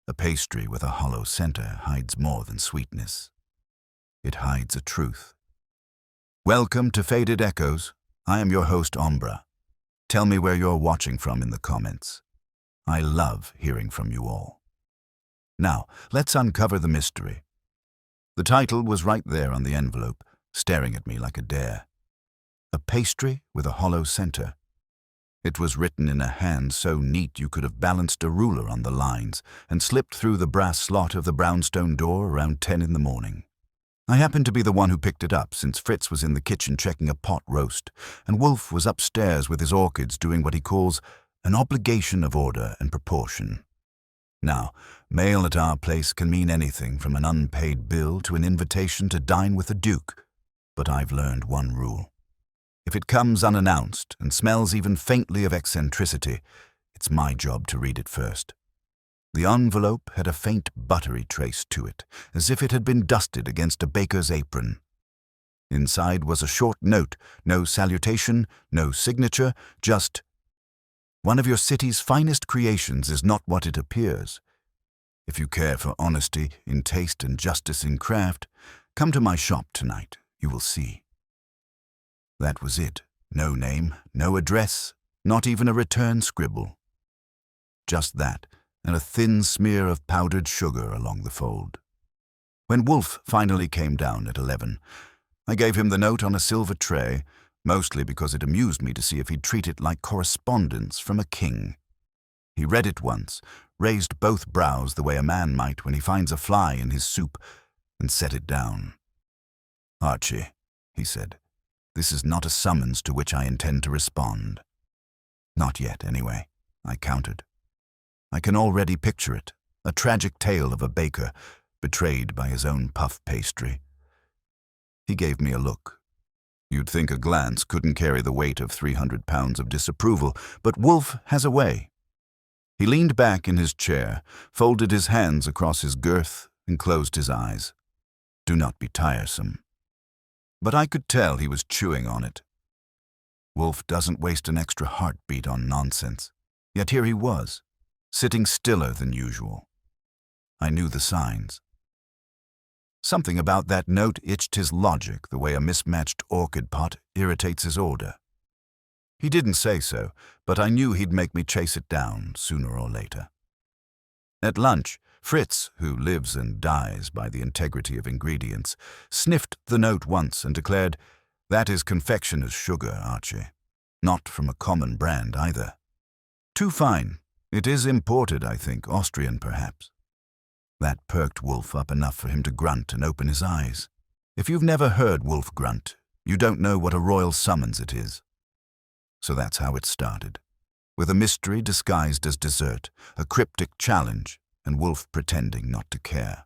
A pastry with a hollow center hides more than sweetness. It hides a truth. Welcome to Faded Echoes. I am your host, Ombra. Tell me where you're watching from in the comments. I love hearing from you all. Now, let's uncover the mystery. The title was right there on the envelope, staring at me like a dare. A pastry with a hollow center. It was written in a hand so neat you could have balanced a ruler on the lines and slipped through the brass slot of the brownstone door around 10 in the morning. I happened to be the one who picked it up since Fritz was in the kitchen checking a pot roast, and Wolfe was upstairs with his orchids doing what he calls an obligation of order and proportion. Now, mail at our place can mean anything from an unpaid bill to an invitation to dine with the Duke, but I've learned one rule. If it comes unannounced and smells even faintly of eccentricity, it's my job to read it first. The envelope had a faint buttery trace to it, as if it had been dusted against a baker's apron. Inside was a short note, no salutation, no signature, just, "One of your city's finest creations is not what it appears. If you care for honesty in taste and justice in craft, come to my shop tonight, you will see." That was it. No name, no address, not even a return scribble. Just that, and a thin smear of powdered sugar along the fold. When Wolfe finally came down at 11, I gave him the note on a silver tray, mostly because it amused me to see if he'd treat it like correspondence from a king. He read it once, raised both brows the way a man might when he finds a fly in his soup, and set it down. "Archie," he said, "this is not a summons to which I intend to respond." "Not yet, anyway," I countered. I can already picture it, a tragic tale of a baker betrayed by his own puff pastry. He gave me a look. You'd think a glance couldn't carry the weight of 300 pounds of disapproval, but Wolfe has a way. He leaned back in his chair, folded his hands across his girth, and closed his eyes. Do not be tiresome. But I could tell he was chewing on it. Wolfe doesn't waste an extra heartbeat on nonsense. Yet here he was, sitting stiller than usual. I knew the signs. Something about that note itched his logic the way a mismatched orchid pot irritates his order. He didn't say so, but I knew he'd make me chase it down sooner or later. At lunch, Fritz, who lives and dies by the integrity of ingredients, sniffed the note once and declared, "That is confectioner's sugar, Archie. Not from a common brand either. Too fine. It is imported, I think, Austrian perhaps." That perked Wolfe up enough for him to grunt and open his eyes. If you've never heard Wolfe grunt, you don't know what a royal summons it is. So that's how it started, with a mystery disguised as dessert, a cryptic challenge, and Wolfe pretending not to care.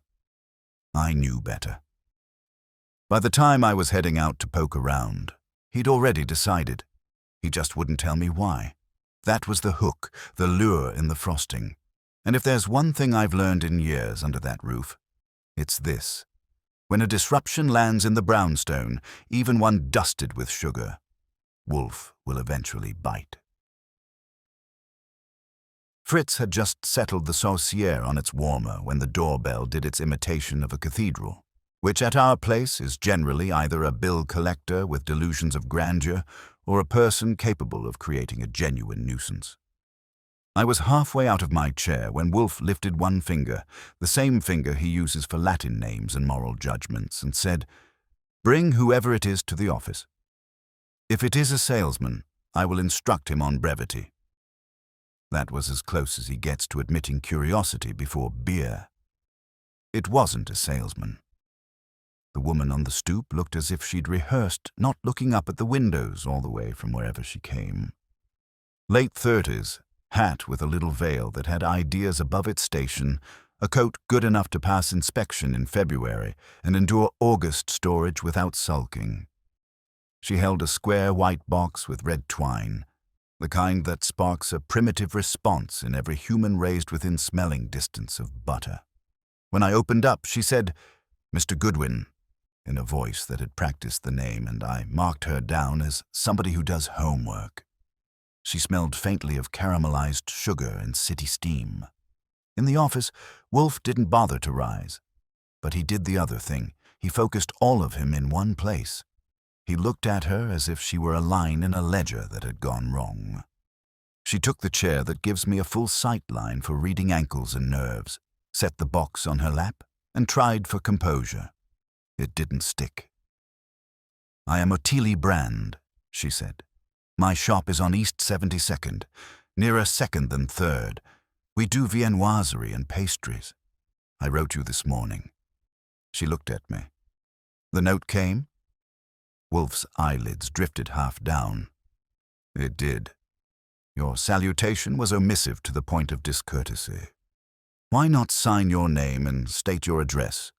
I knew better. By the time I was heading out to poke around, he'd already decided. He just wouldn't tell me why. That was the hook, the lure in the frosting. And if there's one thing I've learned in years under that roof, it's this. When a disruption lands in the brownstone, even one dusted with sugar, Wolfe will eventually bite. Fritz had just settled the saucier on its warmer when the doorbell did its imitation of a cathedral, which at our place is generally either a bill collector with delusions of grandeur or a person capable of creating a genuine nuisance. I was halfway out of my chair when Wolfe lifted one finger, the same finger he uses for Latin names and moral judgments, and said, "Bring whoever it is to the office. If it is a salesman, I will instruct him on brevity." That was as close as he gets to admitting curiosity before beer. It wasn't a salesman. The woman on the stoop looked as if she'd rehearsed not looking up at the windows all the way from wherever she came. Late 30s, hat with a little veil that had ideas above its station, a coat good enough to pass inspection in February and endure August storage without sulking. She held a square white box with red twine, the kind that sparks a primitive response in every human raised within smelling distance of butter. When I opened up, she said, "Mr. Goodwin," in a voice that had practiced the name, and I marked her down as somebody who does homework. She smelled faintly of caramelized sugar and city steam. In the office, Wolfe didn't bother to rise. But he did the other thing. He focused all of him in one place. He looked at her as if she were a line in a ledger that had gone wrong. She took the chair that gives me a full sight line for reading ankles and nerves, set the box on her lap, and tried for composure. It didn't stick. "I am Ottilie Brand," she said. "My shop is on East 72nd, nearer 2nd than 3rd. We do viennoiserie and pastries. I wrote you this morning." She looked at me. "The note came?" Wolfe's eyelids drifted half down. "It did. Your salutation was omissive to the point of discourtesy. Why not sign your name and state your address,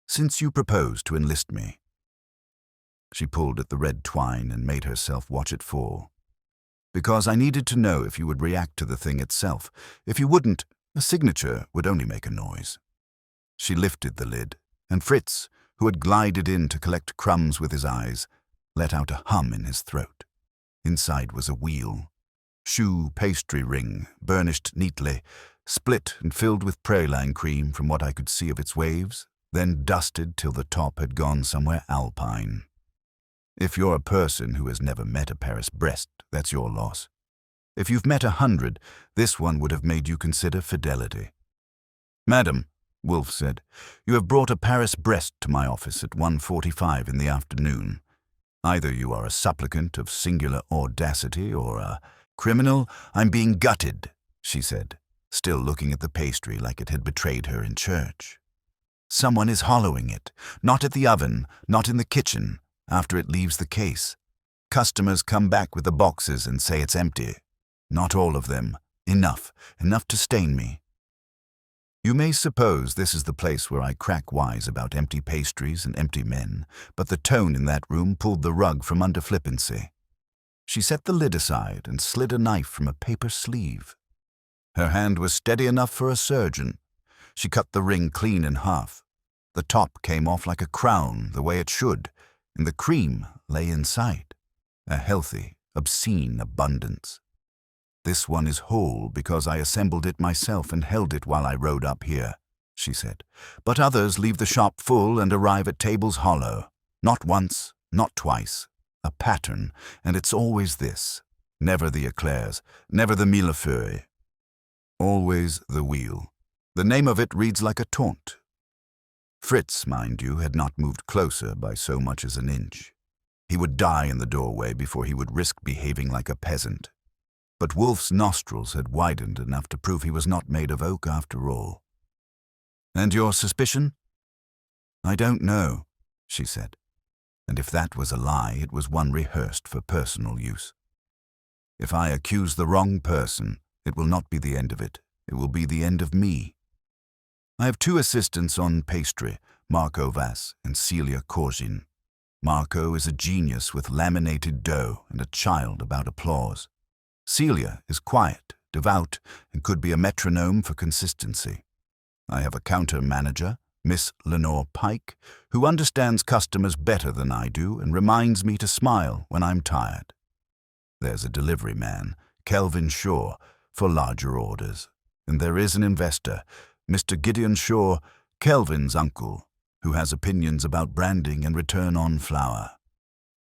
since you propose to enlist me?" She pulled at the red twine and made herself watch it fall. "Because I needed to know if you would react to the thing itself. If you wouldn't, a signature would only make a noise." She lifted the lid, and Fritz, who had glided in to collect crumbs with his eyes, let out a hum in his throat. Inside was a wheel. Choux pastry ring, burnished neatly, split and filled with praline cream from what I could see of its waves, then dusted till the top had gone somewhere alpine. If you're a person who has never met a Paris Brest, that's your loss. If you've met 100, this one would have made you consider fidelity. "Madam," Wolfe said, "you have brought a Paris Brest to my office at 1:45 in the afternoon. Either you are a supplicant of singular audacity or a criminal." "I'm being gutted," she said, still looking at the pastry like it had betrayed her in church. "Someone is hollowing it, not at the oven, not in the kitchen, after it leaves the case. Customers come back with the boxes and say it's empty. Not all of them. Enough to stain me. You may suppose this is the place where I crack wise about empty pastries and empty men, but the tone in that room pulled the rug from under flippancy. She set the lid aside and slid a knife from a paper sleeve. Her hand was steady enough for a surgeon. She cut the ring clean in half. The top came off like a crown, the way it should, and the cream lay inside. A healthy, obscene abundance. "This one is whole because I assembled it myself and held it while I rode up here," she said. "But others leave the shop full and arrive at tables hollow. Not once, not twice. A pattern, and it's always this. Never the eclairs, never the millefeuille. Always the wheel. The name of it reads like a taunt." Fritz, mind you, had not moved closer by so much as an inch. He would die in the doorway before he would risk behaving like a peasant. But Wolfe's nostrils had widened enough to prove he was not made of oak after all. "And your suspicion?" "I don't know," she said. And if that was a lie, it was one rehearsed for personal use. "If I accuse the wrong person, it will not be the end of it. It will be the end of me. I have 2 assistants on pastry, Marco Vass and Celia Corzin. Marco is a genius with laminated dough and a child about applause. Celia is quiet, devout, and could be a metronome for consistency. I have a counter manager, Miss Lenore Pike, who understands customers better than I do and reminds me to smile when I'm tired. There's a delivery man, Kelvin Shaw, for larger orders. And there is an investor, Mr. Gideon Shaw, Kelvin's uncle, who has opinions about branding and return on flour.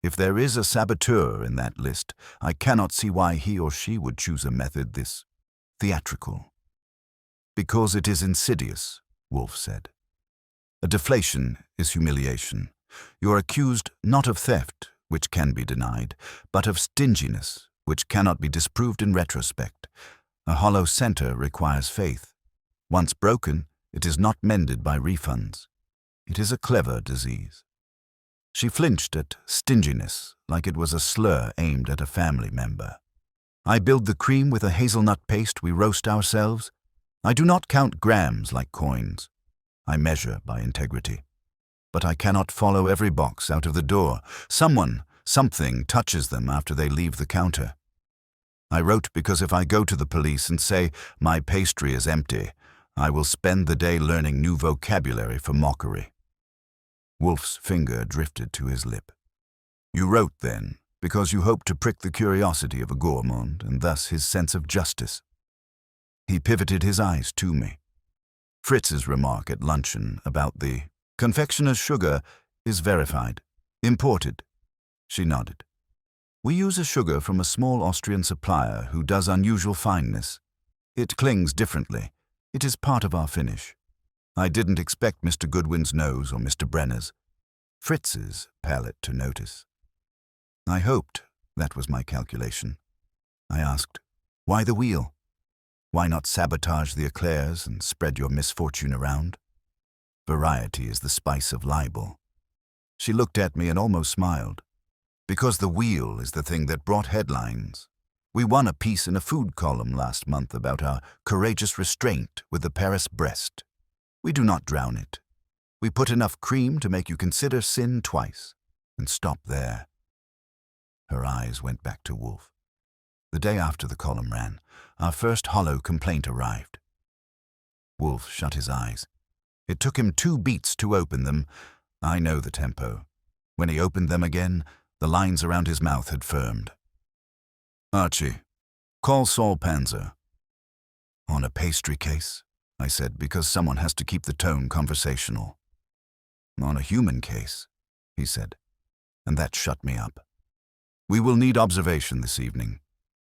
If there is a saboteur in that list, I cannot see why he or she would choose a method this theatrical." "Because it is insidious," Wolfe said. "A deflation is humiliation. You are accused not of theft, which can be denied, but of stinginess, which cannot be disproved in retrospect. A hollow center requires faith. Once broken, it is not mended by refunds. It is a clever disease." She flinched at stinginess like it was a slur aimed at a family member. "I build the cream with a hazelnut paste we roast ourselves. I do not count grams like coins. I measure by integrity. But I cannot follow every box out of the door. Something touches them after they leave the counter. I wrote because if I go to the police and say my pastry is empty, I will spend the day learning new vocabulary for mockery." Wolfe's finger drifted to his lip. "You wrote, then, because you hoped to prick the curiosity of a gourmand and thus his sense of justice." He pivoted his eyes to me. Fritz's remark at luncheon about the confectioner's sugar is verified. Imported. She nodded. We use a sugar from a small Austrian supplier who does unusual fineness. It clings differently. It is part of our finish. I didn't expect Mr. Goodwin's nose or Mr. Brenner's, Fritz's palate to notice. I hoped that was my calculation. I asked, why the wheel? Why not sabotage the eclairs and spread your misfortune around? Variety is the spice of libel. She looked at me and almost smiled. Because the wheel is the thing that brought headlines. We won a piece in a food column last month about our courageous restraint with the Paris breast. We do not drown it. We put enough cream to make you consider sin twice, and stop there. Her eyes went back to Wolfe. The day after the column ran, our first hollow complaint arrived. Wolfe shut his eyes. It took him 2 beats to open them. I know the tempo. When he opened them again, the lines around his mouth had firmed. Archie, call Saul Panzer. On a pastry case, I said, because someone has to keep the tone conversational. On a human case, he said, and that shut me up. We will need observation this evening.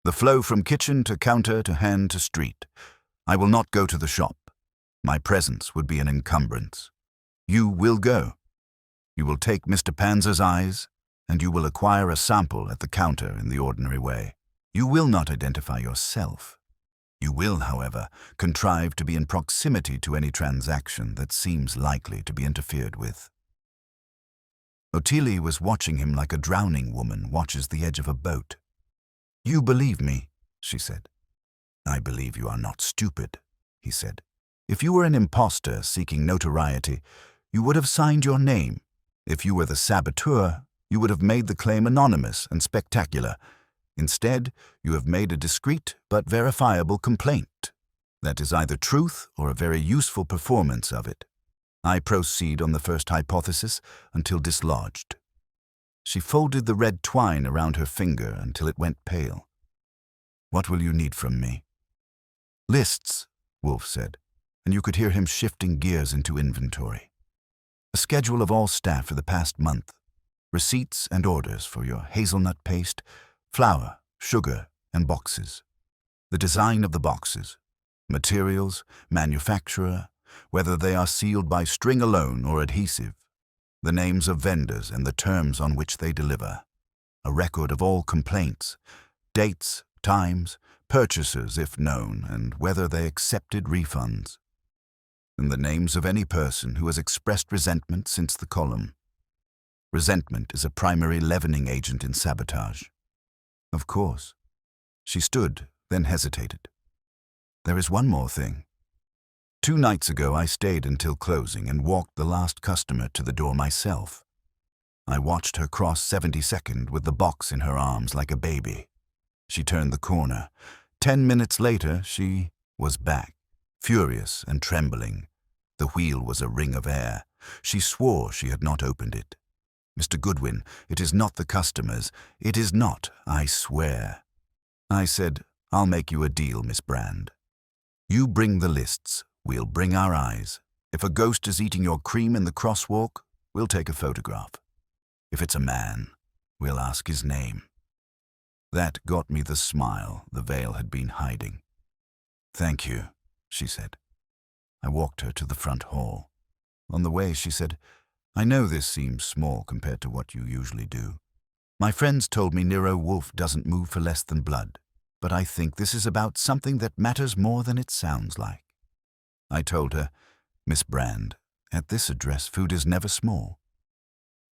The flow from kitchen to counter to hand to street. I will not go to the shop. My presence would be an encumbrance. You will go. You will take Mr. Panzer's eyes, and you will acquire a sample at the counter in the ordinary way. You will not identify yourself. You will, however, contrive to be in proximity to any transaction that seems likely to be interfered with. Ottilie was watching him like a drowning woman watches the edge of a boat. You believe me, she said. I believe you are not stupid, he said. If you were an impostor seeking notoriety, you would have signed your name. If you were the saboteur, you would have made the claim anonymous and spectacular. Instead, you have made a discreet but verifiable complaint. That is either truth or a very useful performance of it. I proceed on the first hypothesis until dislodged. She folded the red twine around her finger until it went pale. What will you need from me? Lists, Wolfe said, and you could hear him shifting gears into inventory. A schedule of all staff for the past month. Receipts and orders for your hazelnut paste, flour, sugar, and boxes. The design of the boxes. Materials, manufacturer, whether they are sealed by string alone or adhesive. The names of vendors and the terms on which they deliver. A record of all complaints. Dates, times, purchasers if known, and whether they accepted refunds. And the names of any person who has expressed resentment since the column. Resentment is a primary leavening agent in sabotage. Of course. She stood, then hesitated. There is one more thing. 2 nights ago I stayed until closing and walked the last customer to the door myself. I watched her cross 72nd with the box in her arms like a baby. She turned the corner. 10 minutes later she was back, furious and trembling. The wheel was a ring of air. She swore she had not opened it. Mr. Goodwin, it is not the customers. It is not, I swear. I said, I'll make you a deal, Miss Brand. You bring the lists. We'll bring our eyes. If a ghost is eating your cream in the crosswalk, we'll take a photograph. If it's a man, we'll ask his name. That got me the smile the veil had been hiding. Thank you, she said. I walked her to the front hall. On the way, she said, I know this seems small compared to what you usually do. My friends told me Nero Wolfe doesn't move for less than blood, but I think this is about something that matters more than it sounds like. I told her, Miss Brand, at this address food is never small.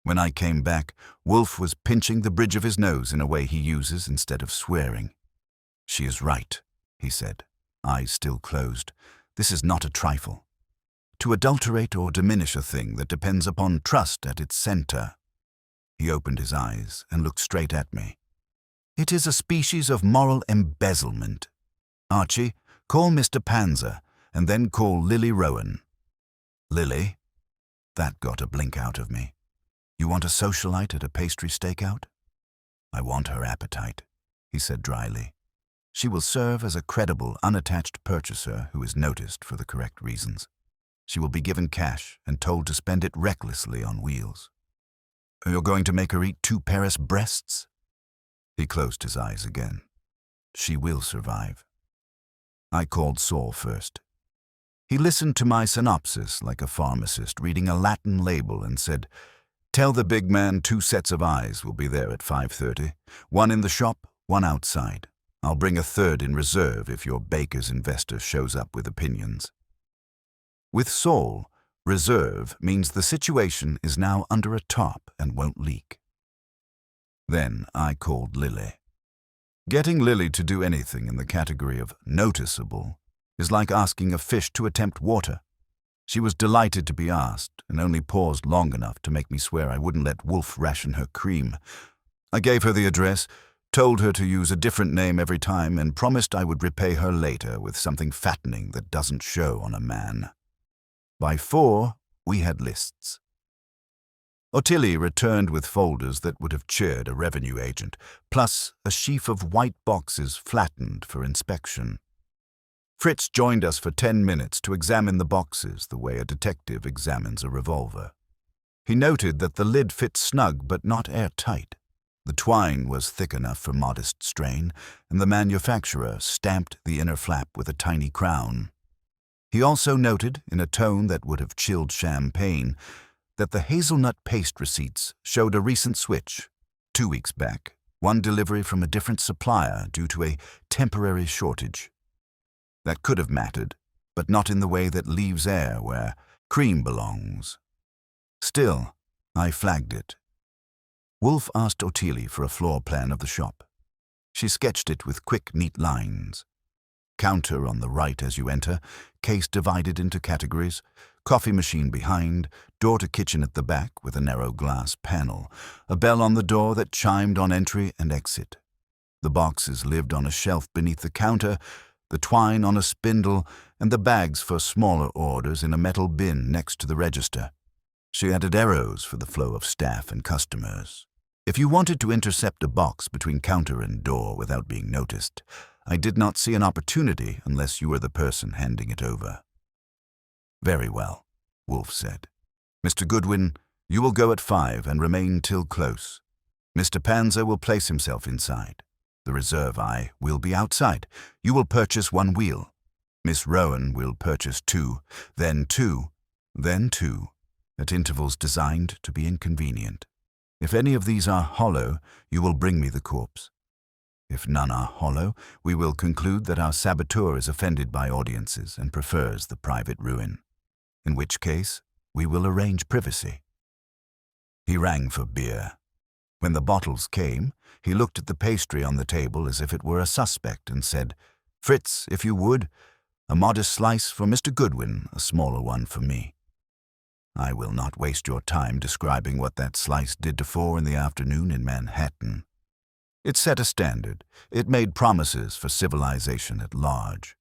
When I came back, Wolfe was pinching the bridge of his nose in a way he uses instead of swearing. She is right, he said, eyes still closed. This is not a trifle. To adulterate or diminish a thing that depends upon trust at its center. He opened his eyes and looked straight at me. It is a species of moral embezzlement. Archie, call Mr. Panzer, and then call Lily Rowan. Lily? That got a blink out of me. You want a socialite at a pastry stakeout? I want her appetite, he said dryly. She will serve as a credible, unattached purchaser who is noticed for the correct reasons. She will be given cash and told to spend it recklessly on wheels. You're going to make her eat 2 Paris breasts? He closed his eyes again. She will survive. I called Saul first. He listened to my synopsis like a pharmacist reading a Latin label and said, "Tell the big man 2 sets of eyes will be there at 5:30. 1 in the shop, 1 outside. I'll bring a 3rd in reserve if your baker's investor shows up with opinions." With Saul, reserve means the situation is now under a top and won't leak. Then I called Lily. Getting Lily to do anything in the category of noticeable is like asking a fish to attempt water. She was delighted to be asked and only paused long enough to make me swear I wouldn't let Wolfe ration her cream. I gave her the address, told her to use a different name every time, and promised I would repay her later with something fattening that doesn't show on a man. By 4, we had lists. Ottilie returned with folders that would have cheered a revenue agent, plus a sheaf of white boxes flattened for inspection. Fritz joined us for 10 minutes to examine the boxes the way a detective examines a revolver. He noted that the lid fit snug but not airtight. The twine was thick enough for modest strain, and the manufacturer stamped the inner flap with a tiny crown. He also noted, in a tone that would have chilled champagne, that the hazelnut paste receipts showed a recent switch. 2 weeks back, 1 delivery from a different supplier due to a temporary shortage. That could have mattered, but not in the way that leaves air where cream belongs. Still, I flagged it. Wolfe asked Ottilie for a floor plan of the shop. She sketched it with quick, neat lines. Counter on the right as you enter, case divided into categories, coffee machine behind, door to kitchen at the back with a narrow glass panel, a bell on the door that chimed on entry and exit. The boxes lived on a shelf beneath the counter, the twine on a spindle, and the bags for smaller orders in a metal bin next to the register. She added arrows for the flow of staff and customers. If you wanted to intercept a box between counter and door without being noticed, I did not see an opportunity unless you were the person handing it over. "Very well," Wolfe said. "Mr. Goodwin, you will go at 5 and remain till close. Mr. Panzer will place himself inside. The reserve eye will be outside. You will purchase 1 wheel. Miss Rowan will purchase 2, then 2, then 2, at intervals designed to be inconvenient. If any of these are hollow, you will bring me the corpse. If none are hollow, we will conclude that our saboteur is offended by audiences and prefers the private ruin, in which case we will arrange privacy." He rang for beer. When the bottles came, he looked at the pastry on the table as if it were a suspect and said, "Fritz, if you would, a modest slice for Mr. Goodwin, a smaller one for me." I will not waste your time describing what that slice did to 4 in the afternoon in Manhattan. It set a standard. It made promises for civilization at large.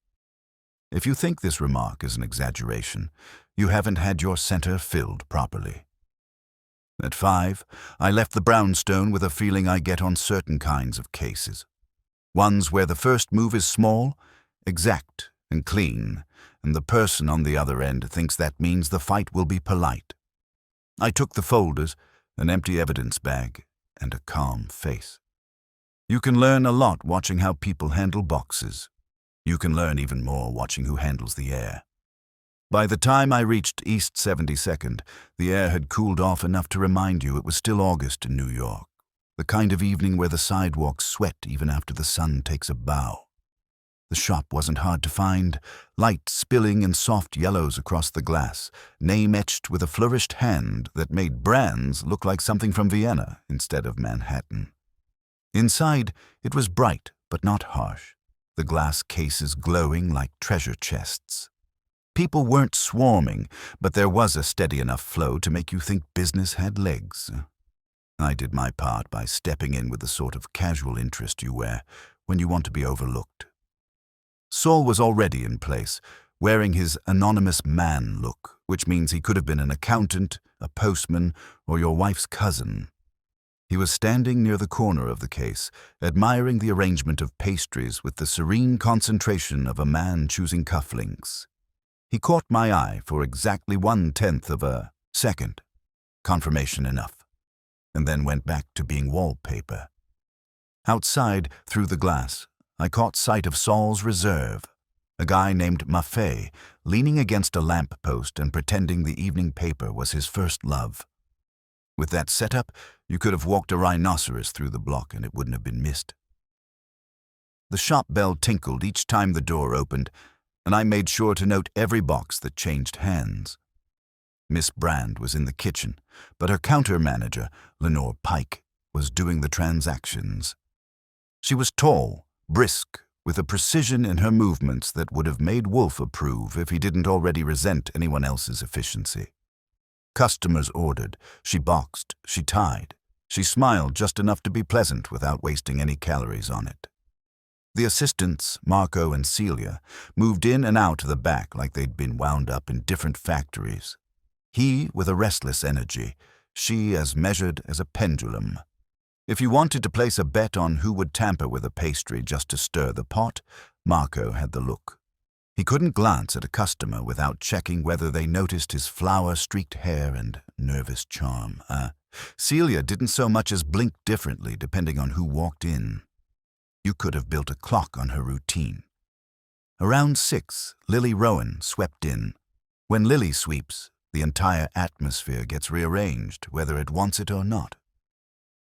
If you think this remark is an exaggeration, you haven't had your center filled properly. At 5, I left the brownstone with a feeling I get on certain kinds of cases. Ones where the first move is small, exact, and clean, and the person on the other end thinks that means the fight will be polite. I took the folders, an empty evidence bag, and a calm face. You can learn a lot watching how people handle boxes. You can learn even more watching who handles the air. By the time I reached East 72nd, the air had cooled off enough to remind you it was still August in New York, the kind of evening where the sidewalks sweat even after the sun takes a bow. The shop wasn't hard to find, light spilling in soft yellows across the glass, name etched with a flourished hand that made brands look like something from Vienna instead of Manhattan. Inside, it was bright but not harsh, the glass cases glowing like treasure chests. People weren't swarming, but there was a steady enough flow to make you think business had legs. I did my part by stepping in with the sort of casual interest you wear when you want to be overlooked. Saul was already in place, wearing his anonymous man look, which means he could have been an accountant, a postman, or your wife's cousin. He was standing near the corner of the case, admiring the arrangement of pastries with the serene concentration of a man choosing cufflinks. He caught my eye for exactly 1/10 of a second. Confirmation enough. And then went back to being wallpaper. Outside, through the glass, I caught sight of Saul's reserve, a guy named Maffei, leaning against a lamp-post and pretending the evening paper was his first love. With that setup, you could have walked a rhinoceros through the block and it wouldn't have been missed. The shop bell tinkled each time the door opened, and I made sure to note every box that changed hands. Miss Brand was in the kitchen, but her counter-manager, Lenore Pike, was doing the transactions. She was tall, brisk, with a precision in her movements that would have made Wolfe approve if he didn't already resent anyone else's efficiency. Customers ordered, she boxed, she tied, she smiled just enough to be pleasant without wasting any calories on it. The assistants, Marco and Celia, moved in and out the back like they'd been wound up in different factories. He with a restless energy, she as measured as a pendulum. If you wanted to place a bet on who would tamper with a pastry just to stir the pot, Marco had the look. He couldn't glance at a customer without checking whether they noticed his flower-streaked hair and nervous charm. Celia didn't so much as blink differently depending on who walked in. You could have built a clock on her routine. Around 6, Lily Rowan swept in. When Lily sweeps, the entire atmosphere gets rearranged, whether it wants it or not.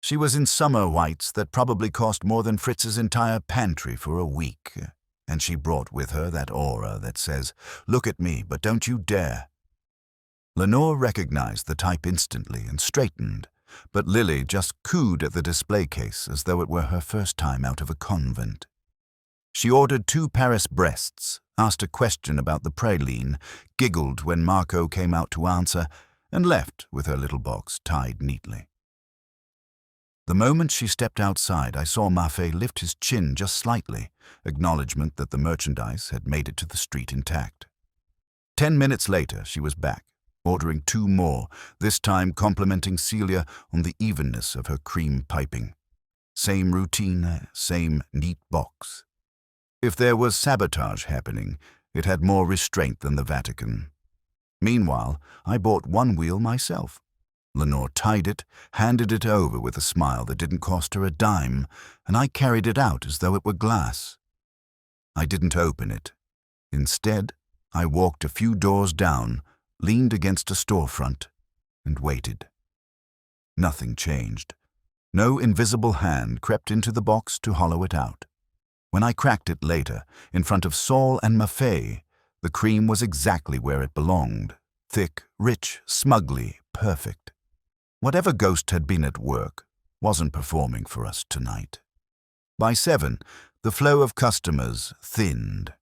She was in summer whites that probably cost more than Fritz's entire pantry for a week, and she brought with her that aura that says, "Look at me, but don't you dare." Lenore recognized the type instantly and straightened, but Lily just cooed at the display case as though it were her first time out of a convent. She ordered 2 Paris breasts, asked a question about the praline, giggled when Marco came out to answer, and left with her little box tied neatly. The moment she stepped outside, I saw Maffei lift his chin just slightly, acknowledgement that the merchandise had made it to the street intact. 10 minutes later, she was back, ordering 2 more, this time complimenting Celia on the evenness of her cream piping. Same routine, same neat box. If there was sabotage happening, it had more restraint than the Vatican. Meanwhile, I bought 1 wheel myself. Lenore tied it, handed it over with a smile that didn't cost her a dime, and I carried it out as though it were glass. I didn't open it. Instead, I walked a few doors down, leaned against a storefront, and waited. Nothing changed. No invisible hand crept into the box to hollow it out. When I cracked it later, in front of Saul and Maffei, the cream was exactly where it belonged. Thick, rich, smugly perfect. Whatever ghost had been at work wasn't performing for us tonight. By 7, the flow of customers thinned.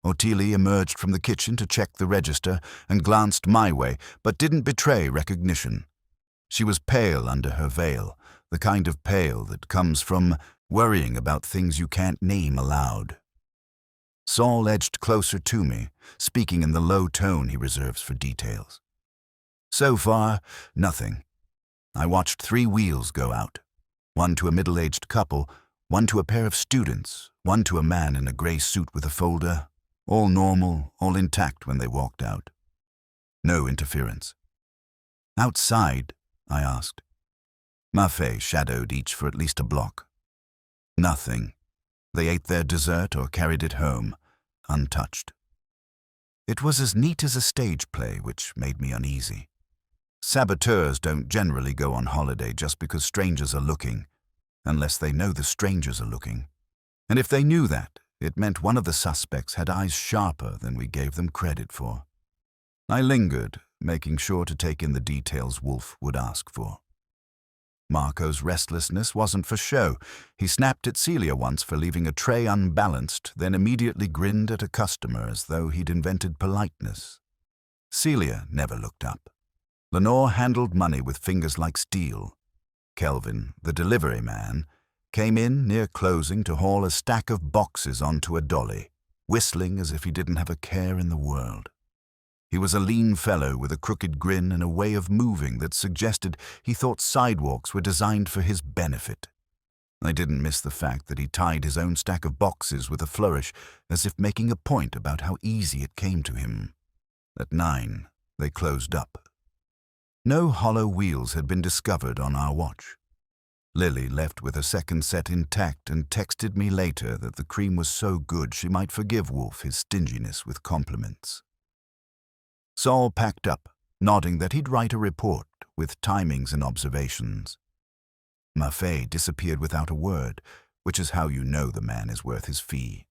Ottilie emerged from the kitchen to check the register and glanced my way, but didn't betray recognition. She was pale under her veil, the kind of pale that comes from worrying about things you can't name aloud. Saul edged closer to me, speaking in the low tone he reserves for details. So far, nothing. I watched 3 wheels go out. 1 to a middle-aged couple, 1 to a pair of students, 1 to a man in a grey suit with a folder. All normal, all intact when they walked out. No interference. Outside, I asked. Maffei shadowed each for at least a block. Nothing. They ate their dessert or carried it home, untouched. It was as neat as a stage play, which made me uneasy. Saboteurs don't generally go on holiday just because strangers are looking, unless they know the strangers are looking. And if they knew that, it meant one of the suspects had eyes sharper than we gave them credit for. I lingered, making sure to take in the details Wolfe would ask for. Marco's restlessness wasn't for show. He snapped at Celia once for leaving a tray unbalanced, then immediately grinned at a customer as though he'd invented politeness. Celia never looked up. Lenore handled money with fingers like steel. Kelvin, the delivery man, came in near closing to haul a stack of boxes onto a dolly, whistling as if he didn't have a care in the world. He was a lean fellow with a crooked grin and a way of moving that suggested he thought sidewalks were designed for his benefit. I didn't miss the fact that he tied his own stack of boxes with a flourish, as if making a point about how easy it came to him. At 9, they closed up. No hollow wheels had been discovered on our watch. Lily left with her second set intact and texted me later that the cream was so good she might forgive Wolfe his stinginess with compliments. Saul packed up, nodding that he'd write a report with timings and observations. Maffei disappeared without a word, which is how you know the man is worth his fee.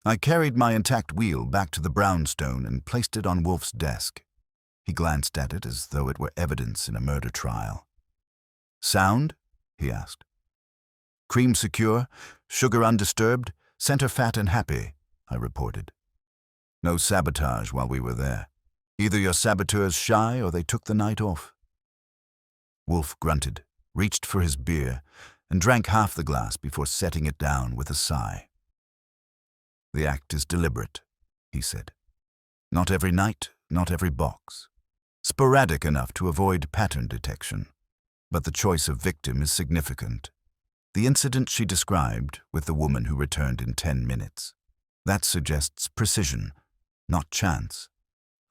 I carried my intact wheel back to the brownstone and placed it on Wolfe's desk. He glanced at it as though it were evidence in a murder trial. "Sound?" he asked. "Cream secure, sugar undisturbed, center fat and happy," I reported. "No sabotage while we were there. Either your saboteurs shy or they took the night off." Wolfe grunted, reached for his beer, and drank half the glass before setting it down with a sigh. "The act is deliberate," he said. "Not every night, not every box. Sporadic enough to avoid pattern detection. But the choice of victim is significant. The incident she described with the woman who returned in 10 minutes. That suggests precision, not chance."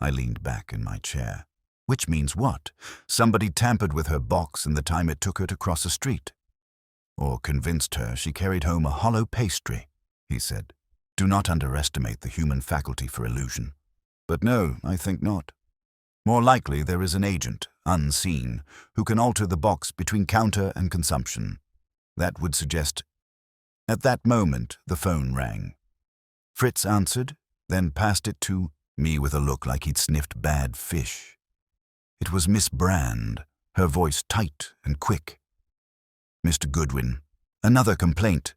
I leaned back in my chair. "Which means what? Somebody tampered with her box in the time it took her to cross a street. Or convinced her she carried home a hollow pastry," he said. "Do not underestimate the human faculty for illusion." "But no, I think not. More likely there is an agent, unseen, who can alter the box between counter and consumption. That would suggest—" At that moment, the phone rang. Fritz answered, then passed it to me with a look like he'd sniffed bad fish. It was Miss Brand, her voice tight and quick. "Mr. Goodwin, another complaint.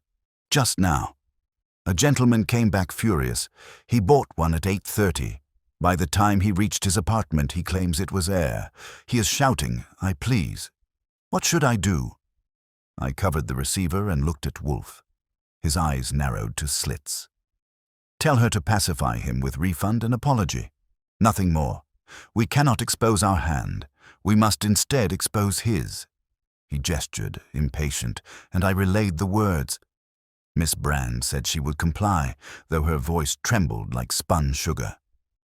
Just now. A gentleman came back furious. He bought one at 8:30. By the time he reached his apartment, he claims it was air. He is shouting, 'I please.' What should I do?" I covered the receiver and looked at Wolfe. His eyes narrowed to slits. "Tell her to pacify him with refund and apology. Nothing more. We cannot expose our hand. We must instead expose his." He gestured, impatient, and I relayed the words. Miss Brand said she would comply, though her voice trembled like spun sugar.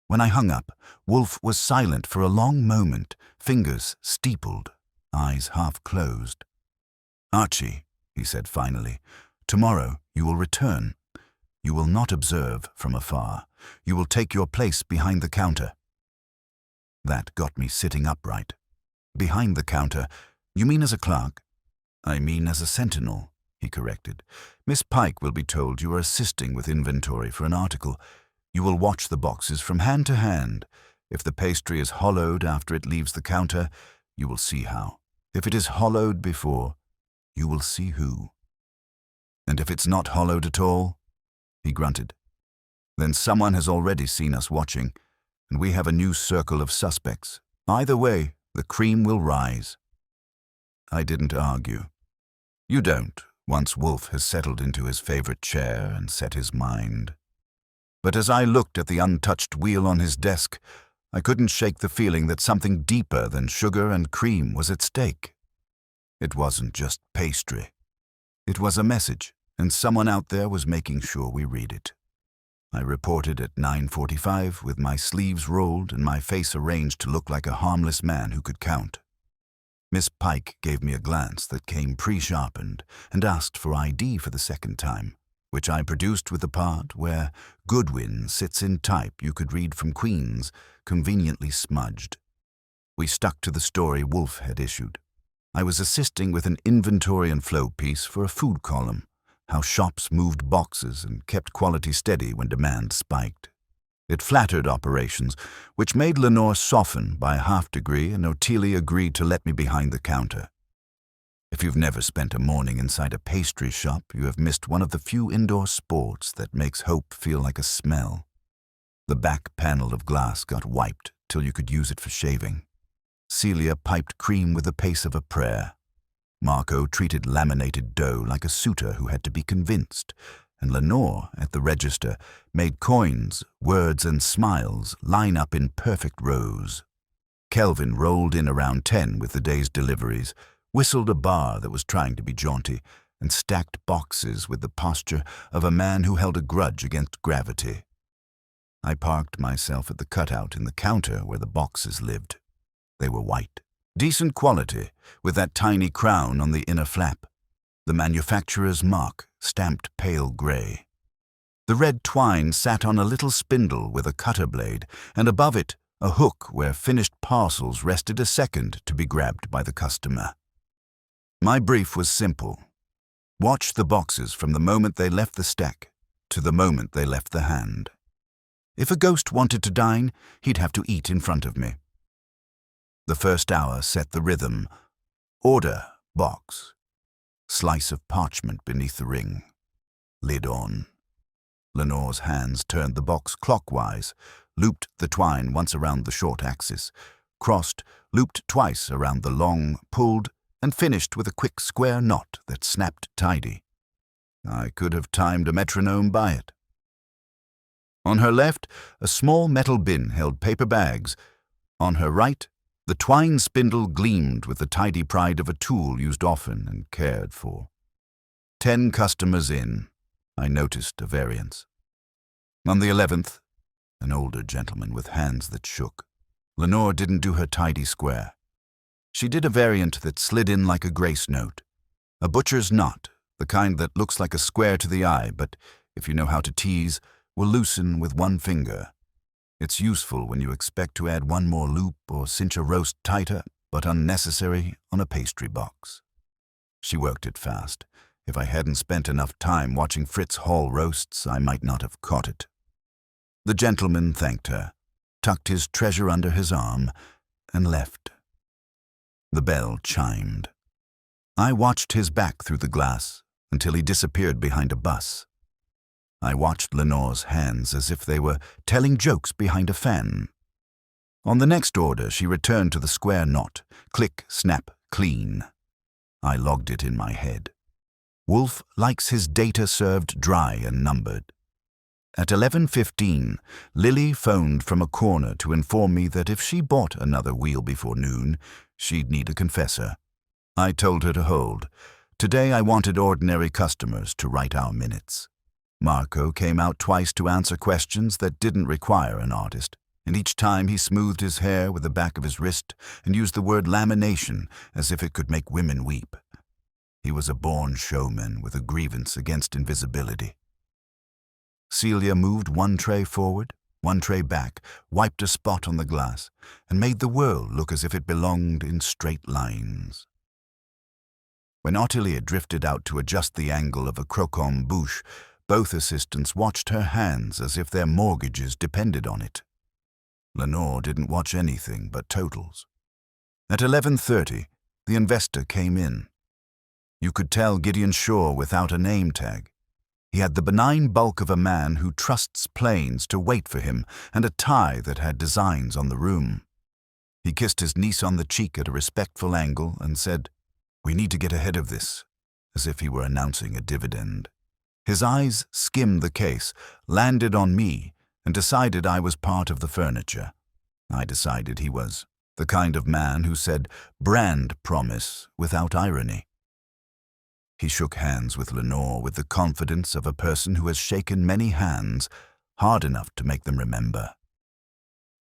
When I hung up, Wolfe was silent for a long moment, fingers steepled, eyes half closed. "Archie," he said finally, "tomorrow you will return. You will not observe from afar. You will take your place behind the counter." That got me sitting upright. "Behind the counter? You mean as a clerk?" "I mean as a sentinel," he corrected. "Miss Pike will be told you are assisting with inventory for an article. You will watch the boxes from hand to hand. If the pastry is hollowed after it leaves the counter, you will see how. If it is hollowed before, you will see who. And if it's not hollowed at all," he grunted, "then someone has already seen us watching, and we have a new circle of suspects. Either way, the cream will rise." I didn't argue. You don't, once Wolfe has settled into his favorite chair and set his mind. But as I looked at the untouched wheel on his desk, I couldn't shake the feeling that something deeper than sugar and cream was at stake. It wasn't just pastry. It was a message, and someone out there was making sure we read it. I reported at 9:45 with my sleeves rolled and my face arranged to look like a harmless man who could count. Miss Pike gave me a glance that came pre-sharpened and asked for ID for the second time, which I produced with the part where Goodwin sits in type you could read from Queen's, conveniently smudged. We stuck to the story Wolfe had issued. I was assisting with an inventory and flow piece for a food column, how shops moved boxes and kept quality steady when demand spiked. It flattered operations, which made Lenore soften by a half-degree, and Ottilie agreed to let me behind the counter. If you've never spent a morning inside a pastry shop, you have missed one of the few indoor sports that makes hope feel like a smell. The back panel of glass got wiped till you could use it for shaving. Celia piped cream with the pace of a prayer. Marco treated laminated dough like a suitor who had to be convinced, and Lenore, at the register, made coins, words, and smiles line up in perfect rows. Kelvin rolled in around 10 with the day's deliveries, whistled a bar that was trying to be jaunty, and stacked boxes with the posture of a man who held a grudge against gravity. I parked myself at the cutout in the counter where the boxes lived. They were white. Decent quality, with that tiny crown on the inner flap. The manufacturer's mark, stamped pale grey. The red twine sat on a little spindle with a cutter blade, and above it, a hook where finished parcels rested a second to be grabbed by the customer. My brief was simple. Watch the boxes from the moment they left the stack to the moment they left the hand. If a ghost wanted to dine, he'd have to eat in front of me. The first hour set the rhythm. Order, box. Slice of parchment beneath the ring. Lid on. Lenore's hands turned the box clockwise, looped the twine once around the short axis, crossed, looped twice around the long, pulled, and finished with a quick square knot that snapped tidy. I could have timed a metronome by it. On her left, a small metal bin held paper bags. On her right, the twine spindle gleamed with the tidy pride of a tool used often and cared for. 10 customers in, I noticed a variance. On the 11th, an older gentleman with hands that shook. Lenore didn't do her tidy square. She did a variant that slid in like a grace note. A butcher's knot, the kind that looks like a square to the eye, but, if you know how to tease, will loosen with one finger. It's useful when you expect to add one more loop or cinch a roast tighter, but unnecessary on a pastry box. She worked it fast. If I hadn't spent enough time watching Fritz haul roasts, I might not have caught it. The gentleman thanked her, tucked his treasure under his arm, and left. The bell chimed. I watched his back through the glass until he disappeared behind a bus. I watched Lenore's hands as if they were telling jokes behind a fan. On the next order, she returned to the square knot. Click, snap, clean. I logged it in my head. Wolfe likes his data served dry and numbered. At 11:15, Lily phoned from a corner to inform me that if she bought another wheel before noon, she'd need a confessor. I told her to hold. Today I wanted ordinary customers to write our minutes. Marco came out twice to answer questions that didn't require an artist, and each time he smoothed his hair with the back of his wrist and used the word lamination as if it could make women weep. He was a born showman with a grievance against invisibility. Celia moved one tray forward, one tray back, wiped a spot on the glass, and made the world look as if it belonged in straight lines. When Ottilie drifted out to adjust the angle of a croquant bouche, both assistants watched her hands as if their mortgages depended on it. Lenore didn't watch anything but totals. At 11:30, the investor came in. You could tell Gideon Shaw without a name tag. He had the benign bulk of a man who trusts planes to wait for him and a tie that had designs on the room. He kissed his niece on the cheek at a respectful angle and said, "We need to get ahead of this," as if he were announcing a dividend. His eyes skimmed the case, landed on me, and decided I was part of the furniture. I decided he was the kind of man who said brand promise without irony. He shook hands with Lenore with the confidence of a person who has shaken many hands, hard enough to make them remember.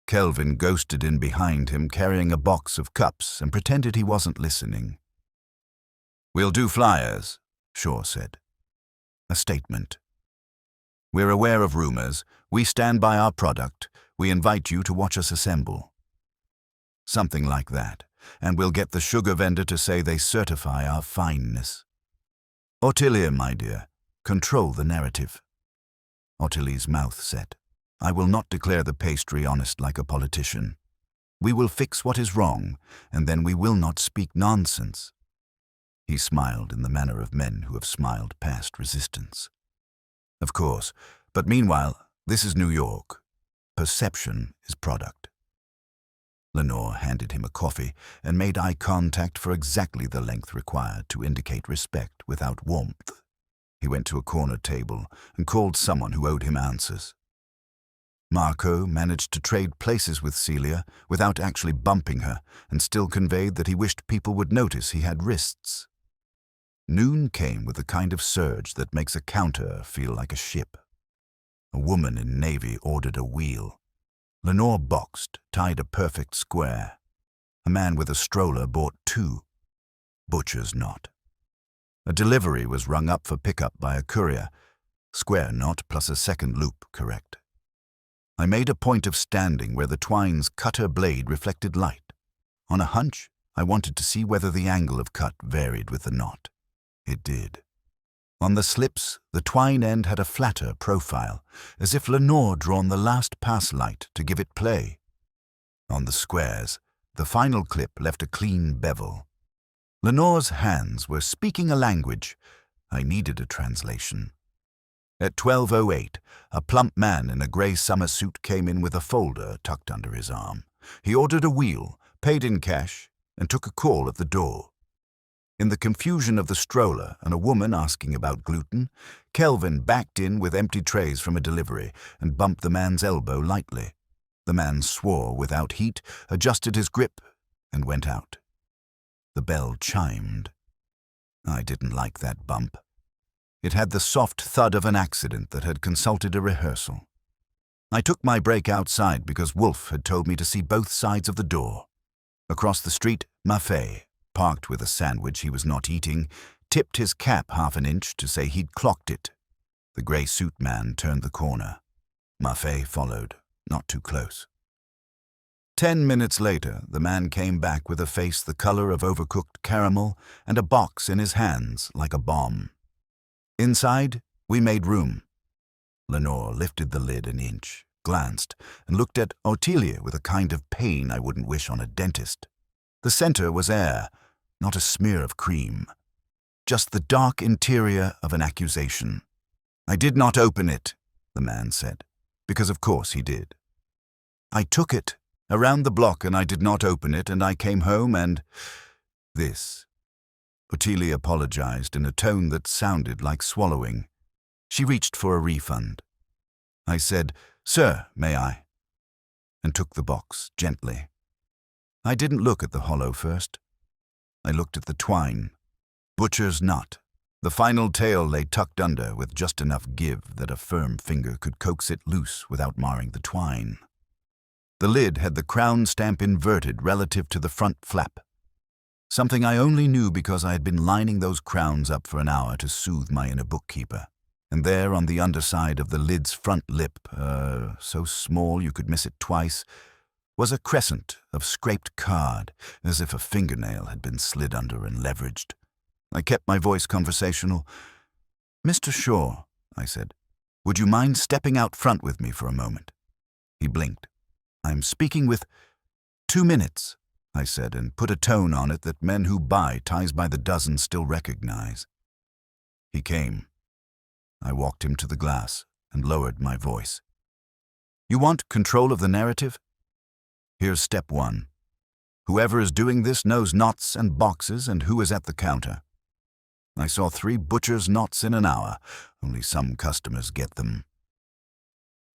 Kelvin ghosted in behind him carrying a box of cups and pretended he wasn't listening. "We'll do flyers," Shaw said. A statement. "We're aware of rumors. We stand by our product. We invite you to watch us assemble." Something like that, and we'll get the sugar vendor to say they certify our fineness. "Ottilie, my dear, control the narrative." Ottilie's mouth set. "I will not declare the pastry honest like a politician. We will fix what is wrong, and then we will not speak nonsense." He smiled in the manner of men who have smiled past resistance. "Of course, but meanwhile, this is New York. Perception is product." Lenore handed him a coffee and made eye contact for exactly the length required to indicate respect without warmth. He went to a corner table and called someone who owed him answers. Marco managed to trade places with Celia without actually bumping her and still conveyed that he wished people would notice he had wrists. Noon came with the kind of surge that makes a counter feel like a ship. A woman in navy ordered a wheel. Lenore boxed, tied a perfect square. A man with a stroller bought 2. Butcher's knot. A delivery was rung up for pickup by a courier. Square knot plus a second loop, correct. I made a point of standing where the twine's cutter blade reflected light. On a hunch, I wanted to see whether the angle of cut varied with the knot. It did. On the slips, the twine end had a flatter profile, as if Lenore drawn the last pass light to give it play. On the squares, the final clip left a clean bevel. Lenore's hands were speaking a language. I needed a translation. At 12:08, a plump man in a grey summer suit came in with a folder tucked under his arm. He ordered a wheel, paid in cash, and took a call at the door. In the confusion of the stroller and a woman asking about gluten, Kelvin backed in with empty trays from a delivery and bumped the man's elbow lightly. The man swore without heat, adjusted his grip, and went out. The bell chimed. I didn't like that bump. It had the soft thud of an accident that had consulted a rehearsal. I took my break outside because Wolfe had told me to see both sides of the door. Across the street, Maffei, parked with a sandwich he was not eating, tipped his cap half an inch to say he'd clocked it. The grey suit man turned the corner. Maffei followed, not too close. 10 minutes later, the man came back with a face the color of overcooked caramel and a box in his hands like a bomb. Inside, we made room. Lenore lifted the lid an inch, glanced, and looked at Ottilia with a kind of pain I wouldn't wish on a dentist. The center was air, not a smear of cream. Just the dark interior of an accusation. I did not open it, the man said, because of course he did. I took it around the block and I did not open it, and I came home and... this. Ottilia apologized in a tone that sounded like swallowing. She reached for a refund. I said, "Sir, may I?" and took the box gently. I didn't look at the hollow first. I looked at the twine. Butcher's knot. The final tail lay tucked under with just enough give that a firm finger could coax it loose without marring the twine. The lid had the crown stamp inverted relative to the front flap. Something I only knew because I had been lining those crowns up for an hour to soothe my inner bookkeeper. And there on the underside of the lid's front lip, so small you could miss it twice, was a crescent of scraped card, as if a fingernail had been slid under and leveraged. I kept my voice conversational. "Mr. Shaw," I said, "would you mind stepping out front with me for a moment?" He blinked. "I'm speaking with..." "2 minutes," I said, and put a tone on it that men who buy ties by the dozen still recognize. He came. I walked him to the glass and lowered my voice. "You want control of the narrative? Here's step 1. Whoever is doing this knows knots and boxes and who is at the counter. I saw 3 butcher's knots in an hour. Only some customers get them.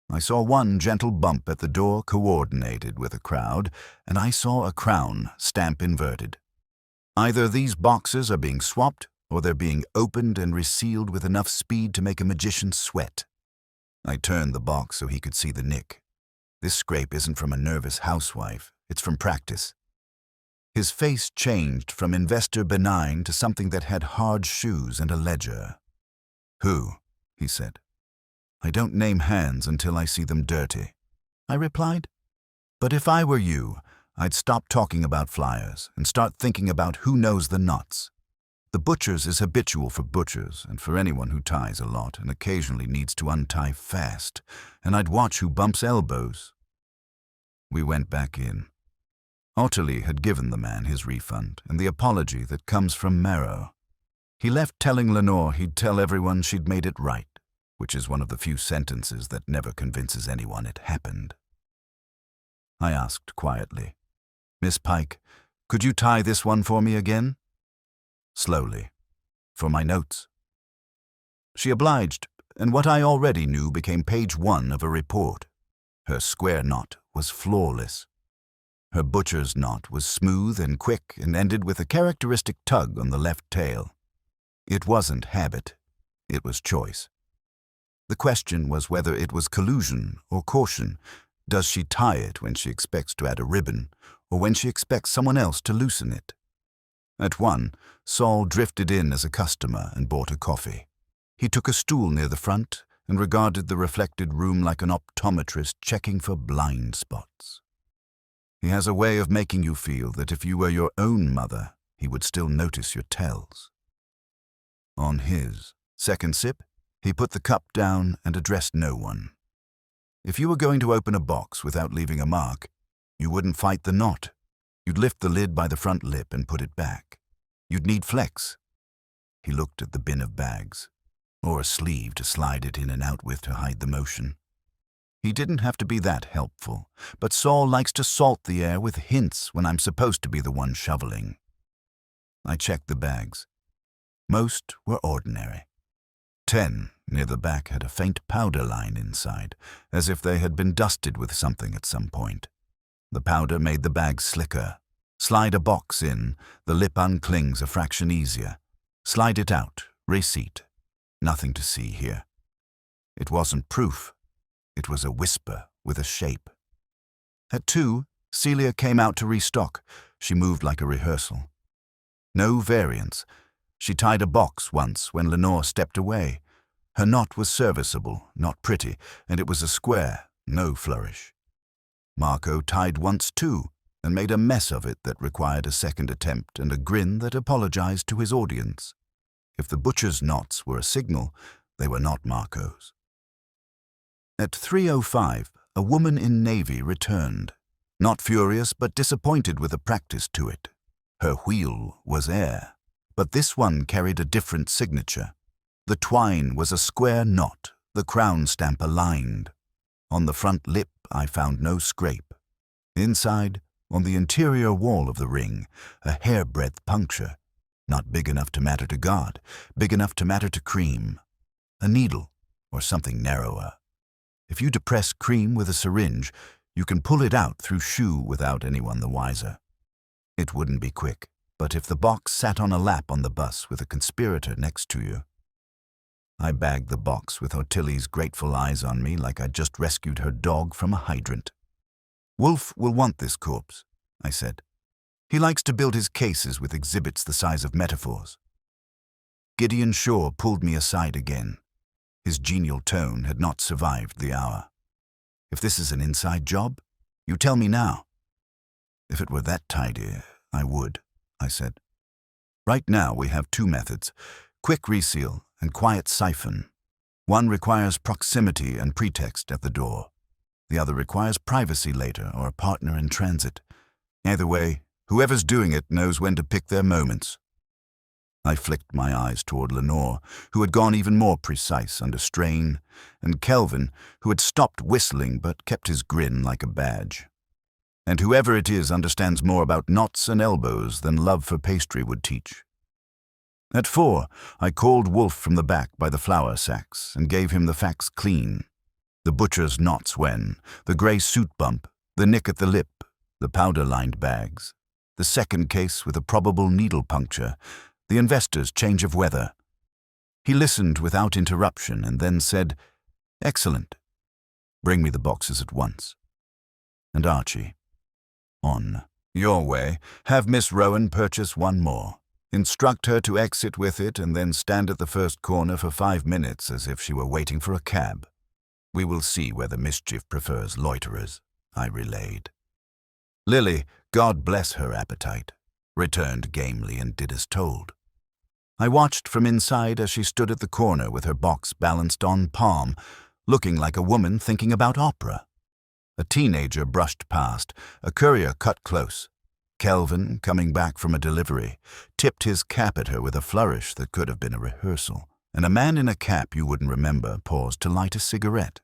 I saw one gentle bump at the door coordinated with a crowd, and I saw a crown stamp inverted. Either these boxes are being swapped or they're being opened and resealed with enough speed to make a magician sweat. I turned the box so he could see the nick. This scrape isn't from a nervous housewife, it's from practice. His face changed from investor benign to something that had hard shoes and a ledger. "Who?" he said. "I don't name hands until I see them dirty," I replied. "But if I were you, I'd stop talking about flyers and start thinking about who knows the knots. The butcher's is habitual for butchers and for anyone who ties a lot and occasionally needs to untie fast, and I'd watch who bumps elbows." We went back in. Ottilia had given the man his refund and the apology that comes from Nero. He left telling Lenore he'd tell everyone she'd made it right, which is one of the few sentences that never convinces anyone it happened. I asked quietly, "Miss Pike, could you tie this one for me again?" Slowly, for my notes. She obliged, and what I already knew became page 1 of a report. Her square knot was flawless. Her butcher's knot was smooth and quick and ended with a characteristic tug on the left tail. It wasn't habit, it was choice. The question was whether it was collusion or caution. Does she tie it when she expects to add a ribbon, or when she expects someone else to loosen it? At 1, Saul drifted in as a customer and bought a coffee. He took a stool near the front and regarded the reflected room like an optometrist checking for blind spots. He has a way of making you feel that if you were your own mother, he would still notice your tells. On his second sip, he put the cup down and addressed no one. If you were going to open a box without leaving a mark, you wouldn't fight the knot. You'd lift the lid by the front lip and put it back. You'd need flex. He looked at the bin of bags, or a sleeve to slide it in and out with to hide the motion. He didn't have to be that helpful, but Saul likes to salt the air with hints when I'm supposed to be the one shoveling. I checked the bags. Most were ordinary. 10 near the back had a faint powder line inside, as if they had been dusted with something at some point. The powder made the bag slicker. Slide a box in, the lip unclings a fraction easier. Slide it out, receipt. Nothing to see here. It wasn't proof. It was a whisper with a shape. At 2, Celia came out to restock. She moved like a rehearsal. No variance. She tied a box once when Lenore stepped away. Her knot was serviceable, not pretty, and it was a square, no flourish. Marco tied once too, and made a mess of it that required a second attempt and a grin that apologized to his audience. If the butcher's knots were a signal, they were not Marco's. At 3:05, a woman in navy returned, not furious but disappointed with the practice to it. Her wheel was air, but this one carried a different signature. The twine was a square knot, the crown stamp aligned. On the front lip, I found no scrape. Inside, on the interior wall of the ring, a hair-breadth puncture, not big enough to matter to God, big enough to matter to cream. A needle, or something narrower. If you depress cream with a syringe, you can pull it out through shoe without anyone the wiser. It wouldn't be quick, but if the box sat on a lap on the bus with a conspirator next to you. I bagged the box with Ottilie's grateful eyes on me like I'd just rescued her dog from a hydrant. Wolfe will want this corpse, I said. He likes to build his cases with exhibits the size of metaphors. Gideon Shaw pulled me aside again. His genial tone had not survived the hour. If this is an inside job, you tell me now. If it were that tidy, I would, I said. Right now we have 2 methods, quick reseal and quiet siphon. One requires proximity and pretext at the door. The other requires privacy later or a partner in transit. Either way, whoever's doing it knows when to pick their moments. I flicked my eyes toward Lenore, who had gone even more precise under strain, and Kelvin, who had stopped whistling but kept his grin like a badge. And whoever it is understands more about knots and elbows than love for pastry would teach. At 4, I called Wolfe from the back by the flour sacks and gave him the facts clean. The butcher's knots when, the grey suit bump, the nick at the lip, the powder-lined bags, the second case with a probable needle puncture, the investor's change of weather. He listened without interruption and then said, "Excellent. Bring me the boxes at once." And Archie, "On your way, have Miss Rowan purchase one more. Instruct her to exit with it and then stand at the first corner for 5 minutes as if she were waiting for a cab. We will see whether mischief prefers loiterers," I relayed. Lily, God bless her appetite, returned gamely and did as told. I watched from inside as she stood at the corner with her box balanced on palm, looking like a woman thinking about opera. A teenager brushed past, a courier cut close. Kelvin, coming back from a delivery, tipped his cap at her with a flourish that could have been a rehearsal, and a man in a cap you wouldn't remember paused to light a cigarette.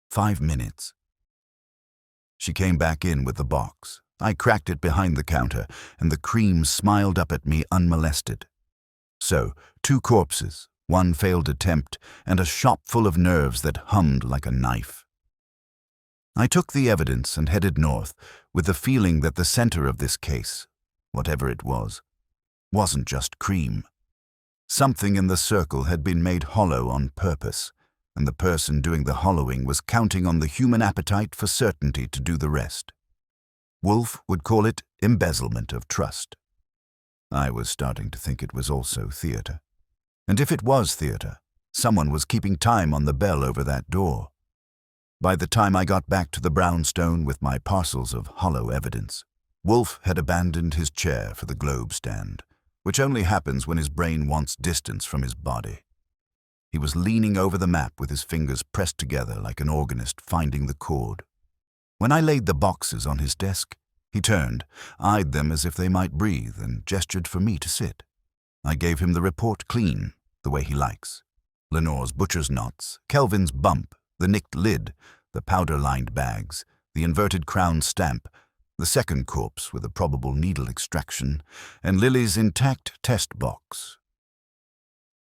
5 minutes. She came back in with the box. I cracked it behind the counter, and the cream smiled up at me unmolested. So, 2 corpses, 1 failed attempt, and a shop full of nerves that hummed like a knife. I took the evidence and headed north, with the feeling that the center of this case, whatever it was, wasn't just cream. Something in the circle had been made hollow on purpose, and the person doing the hollowing was counting on the human appetite for certainty to do the rest. Wolfe would call it embezzlement of trust. I was starting to think it was also theater. And if it was theater, someone was keeping time on the bell over that door. By the time I got back to the brownstone with my parcels of hollow evidence, Wolfe had abandoned his chair for the globe stand, which only happens when his brain wants distance from his body. He was leaning over the map with his fingers pressed together like an organist finding the chord. When I laid the boxes on his desk, he turned, eyed them as if they might breathe, and gestured for me to sit. I gave him the report clean, the way he likes. Lenore's butcher's knots, Kelvin's bump, the nicked lid, the powder-lined bags, the inverted crown stamp, the second corpse with a probable needle extraction, and Lily's intact test box.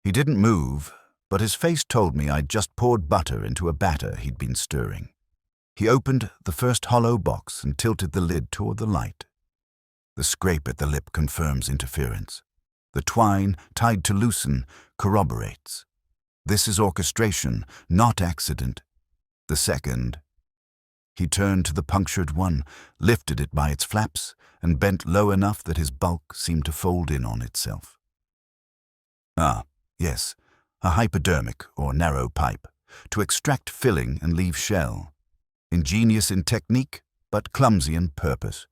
He didn't move, but his face told me I'd just poured butter into a batter he'd been stirring. He opened the first hollow box and tilted the lid toward the light. The scrape at the lip confirms interference. The twine, tied to loosen, corroborates. This is orchestration, not accident. The second. He turned to the punctured one, lifted it by its flaps, and bent low enough that his bulk seemed to fold in on itself. Ah, yes, a hypodermic or narrow pipe, to extract filling and leave shell. Ingenious in technique, but clumsy in purpose.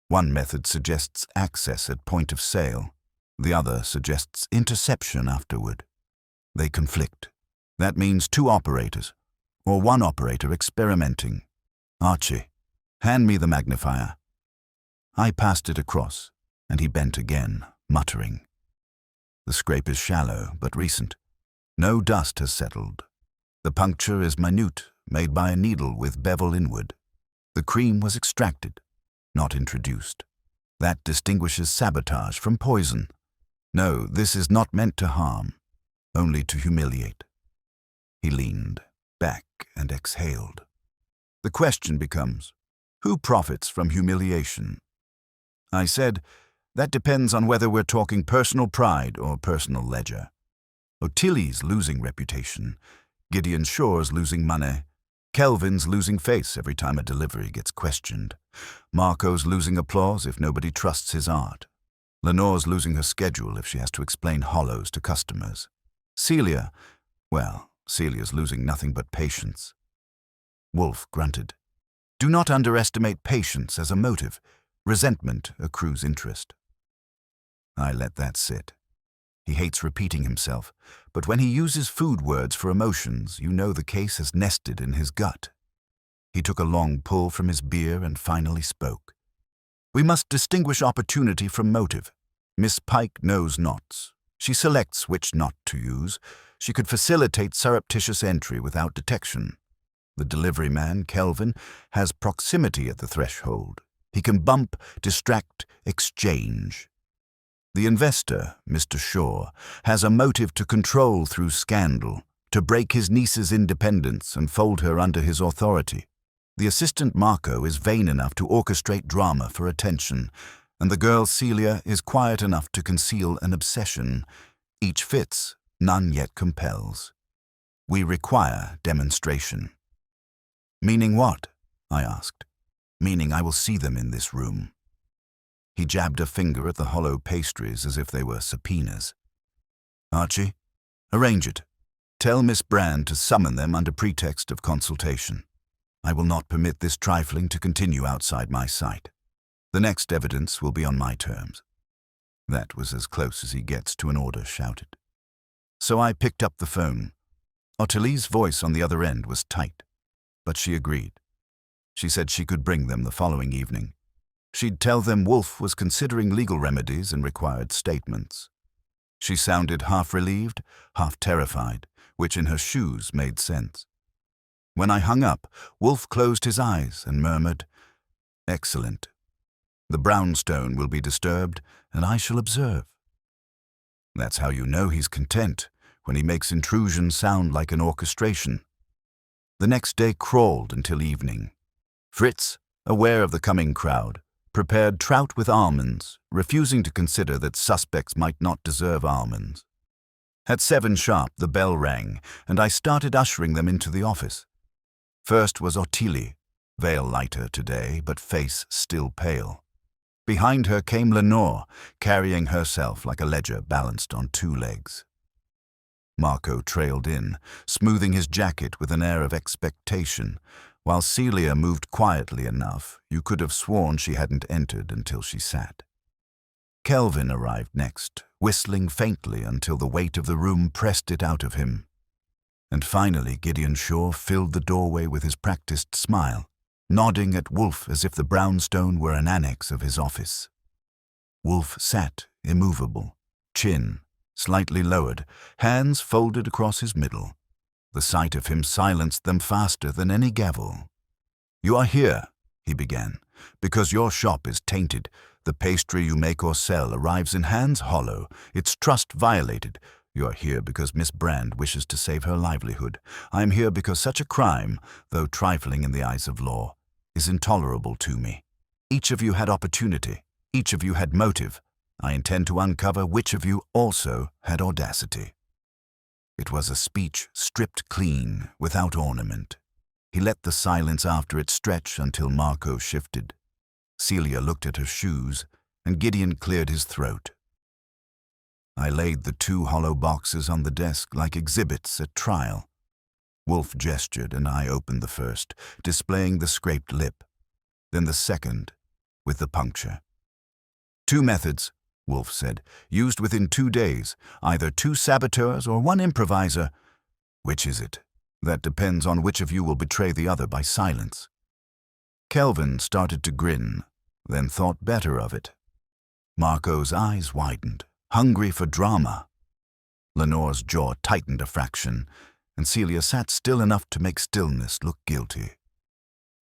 One method suggests access at point of sale. The other suggests interception afterward. They conflict. That means two operators, or one operator experimenting. Archie, hand me the magnifier. I passed it across, and he bent again, muttering. The scrape is shallow, but recent. No dust has settled. The puncture is minute, made by a needle with bevel inward. The cream was extracted, not introduced. That distinguishes sabotage from poison. No, this is not meant to harm, only to humiliate. He leaned back and exhaled. The question becomes, who profits from humiliation? I said, that depends on whether we're talking personal pride or personal ledger. Ottilie's losing reputation, Gideon Shore's losing money, Kelvin's losing face every time a delivery gets questioned, Marco's losing applause if nobody trusts his art, Lenore's losing her schedule if she has to explain hollows to customers. Celia, well, Celia's losing nothing but patience. Wolfe grunted. Do not underestimate patience as a motive. Resentment accrues interest. I let that sit. He hates repeating himself, but when he uses food words for emotions, you know the case has nested in his gut. He took a long pull from his beer and finally spoke. We must distinguish opportunity from motive. Miss Pike knows knots. She selects which knot to use. She could facilitate surreptitious entry without detection. The delivery man, Kelvin, has proximity at the threshold. He can bump, distract, exchange. The investor, Mr. Shore, has a motive to control through scandal, to break his niece's independence and fold her under his authority. The assistant Marco is vain enough to orchestrate drama for attention, and the girl Celia is quiet enough to conceal an obsession. Each fits, none yet compels. We require demonstration. Meaning what? I asked. Meaning I will see them in this room. He jabbed a finger at the hollow pastries as if they were subpoenas. Archie, arrange it. Tell Miss Brand to summon them under pretext of consultation. I will not permit this trifling to continue outside my sight. The next evidence will be on my terms. That was as close as he gets to an order shouted. So I picked up the phone. Ottilie's voice on the other end was tight, but she agreed. She said she could bring them the following evening. She'd tell them Wolfe was considering legal remedies and required statements. She sounded half relieved, half terrified, which in her shoes made sense. When I hung up, Wolfe closed his eyes and murmured, Excellent. The brownstone will be disturbed, and I shall observe. That's how you know he's content, when he makes intrusion sound like an orchestration. The next day crawled until evening. Fritz, aware of the coming crowd, prepared trout with almonds, refusing to consider that suspects might not deserve almonds. At 7 sharp, the bell rang, and I started ushering them into the office. First was Ottilie, veil lighter today, but face still pale. Behind her came Lenore, carrying herself like a ledger balanced on 2 legs. Marco trailed in, smoothing his jacket with an air of expectation, while Celia moved quietly enough you could have sworn she hadn't entered until she sat. Kelvin arrived next, whistling faintly until the weight of the room pressed it out of him. And finally Gideon Shaw filled the doorway with his practiced smile, nodding at Wolfe as if the brownstone were an annex of his office. Wolfe sat, immovable, chin slightly lowered, hands folded across his middle. The sight of him silenced them faster than any gavel. "You are here," he began, "because your shop is tainted. The pastry you make or sell arrives in hands hollow, its trust violated. You are here because Miss Brand wishes to save her livelihood. I am here because such a crime, though trifling in the eyes of law, is intolerable to me. Each of you had opportunity. Each of you had motive. I intend to uncover which of you also had audacity." It was a speech stripped clean, without ornament. He let the silence after it stretch until Marco shifted. Celia looked at her shoes, and Gideon cleared his throat. I laid the 2 hollow boxes on the desk like exhibits at trial. Wolfe gestured, and I opened the first, displaying the scraped lip, then the second, with the puncture. "2 methods," Wolfe said, "used within 2 days, either 2 saboteurs or 1 improviser. Which is it? That depends on which of you will betray the other by silence." Kelvin started to grin, then thought better of it. Marco's eyes widened, hungry for drama. Lenore's jaw tightened a fraction, and Celia sat still enough to make stillness look guilty.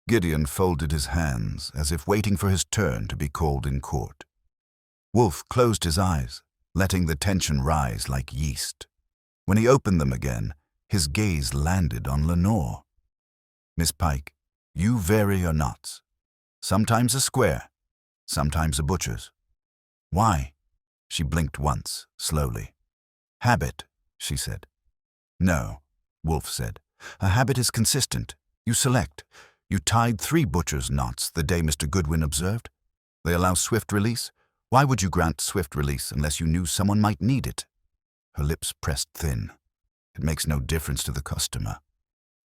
Gideon folded his hands, as if waiting for his turn to be called in court. Wolfe closed his eyes, letting the tension rise like yeast. When he opened them again, his gaze landed on Lenore. "Miss Pike, you vary your knots. Sometimes a square, sometimes a butcher's. Why?" She blinked once, slowly. "Habit," she said. "No," Wolfe said. "A habit is consistent. You select. You tied 3 butcher's knots the day Mr. Goodwin observed. They allow swift release. Why would you grant swift release unless you knew someone might need it?" Her lips pressed thin. "It makes no difference to the customer."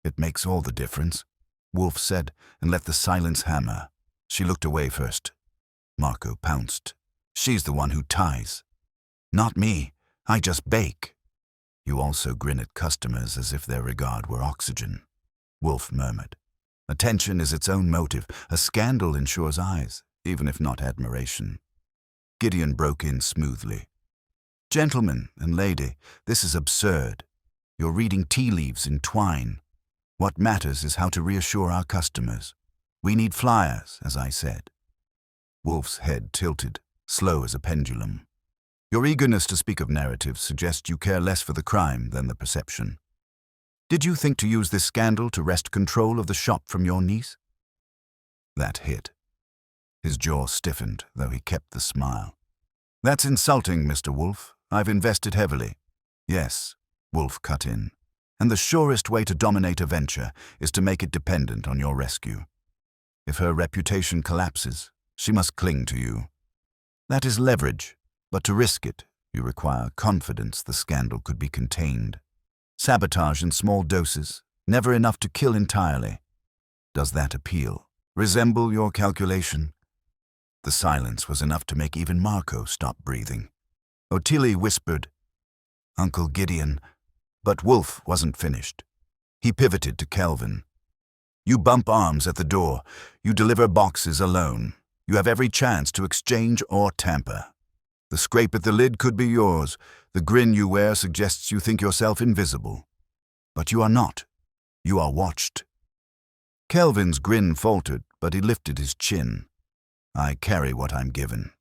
"It makes all the difference," Wolfe said, and let the silence hammer. She looked away first. Marco pounced. "She's the one who ties." "Not me. I just bake." "You also grin at customers as if their regard were oxygen," Wolfe murmured. "Attention is its own motive. A scandal ensures eyes, even if not admiration." Gideon broke in smoothly. "Gentlemen and lady, this is absurd. You're reading tea leaves in twine. What matters is how to reassure our customers. We need flyers, as I said." Wolfe's head tilted, slow as a pendulum. "Your eagerness to speak of narratives suggests you care less for the crime than the perception. Did you think to use this scandal to wrest control of the shop from your niece?" That hit. His jaw stiffened, though he kept the smile. "That's insulting, Mr. Wolfe. I've invested heavily." "Yes," Wolfe cut in. "And the surest way to dominate a venture is to make it dependent on your rescue. If her reputation collapses, she must cling to you. That is leverage, but to risk it, you require confidence the scandal could be contained. Sabotage in small doses, never enough to kill entirely. Does that appeal? Resemble your calculation?" The silence was enough to make even Marco stop breathing. Ottilie whispered, "Uncle Gideon," but Wolfe wasn't finished. He pivoted to Kelvin. "You bump arms at the door. You deliver boxes alone. You have every chance to exchange or tamper. The scrape at the lid could be yours. The grin you wear suggests you think yourself invisible. But you are not. You are watched." Kelvin's grin faltered, but he lifted his chin. "I carry what I'm given.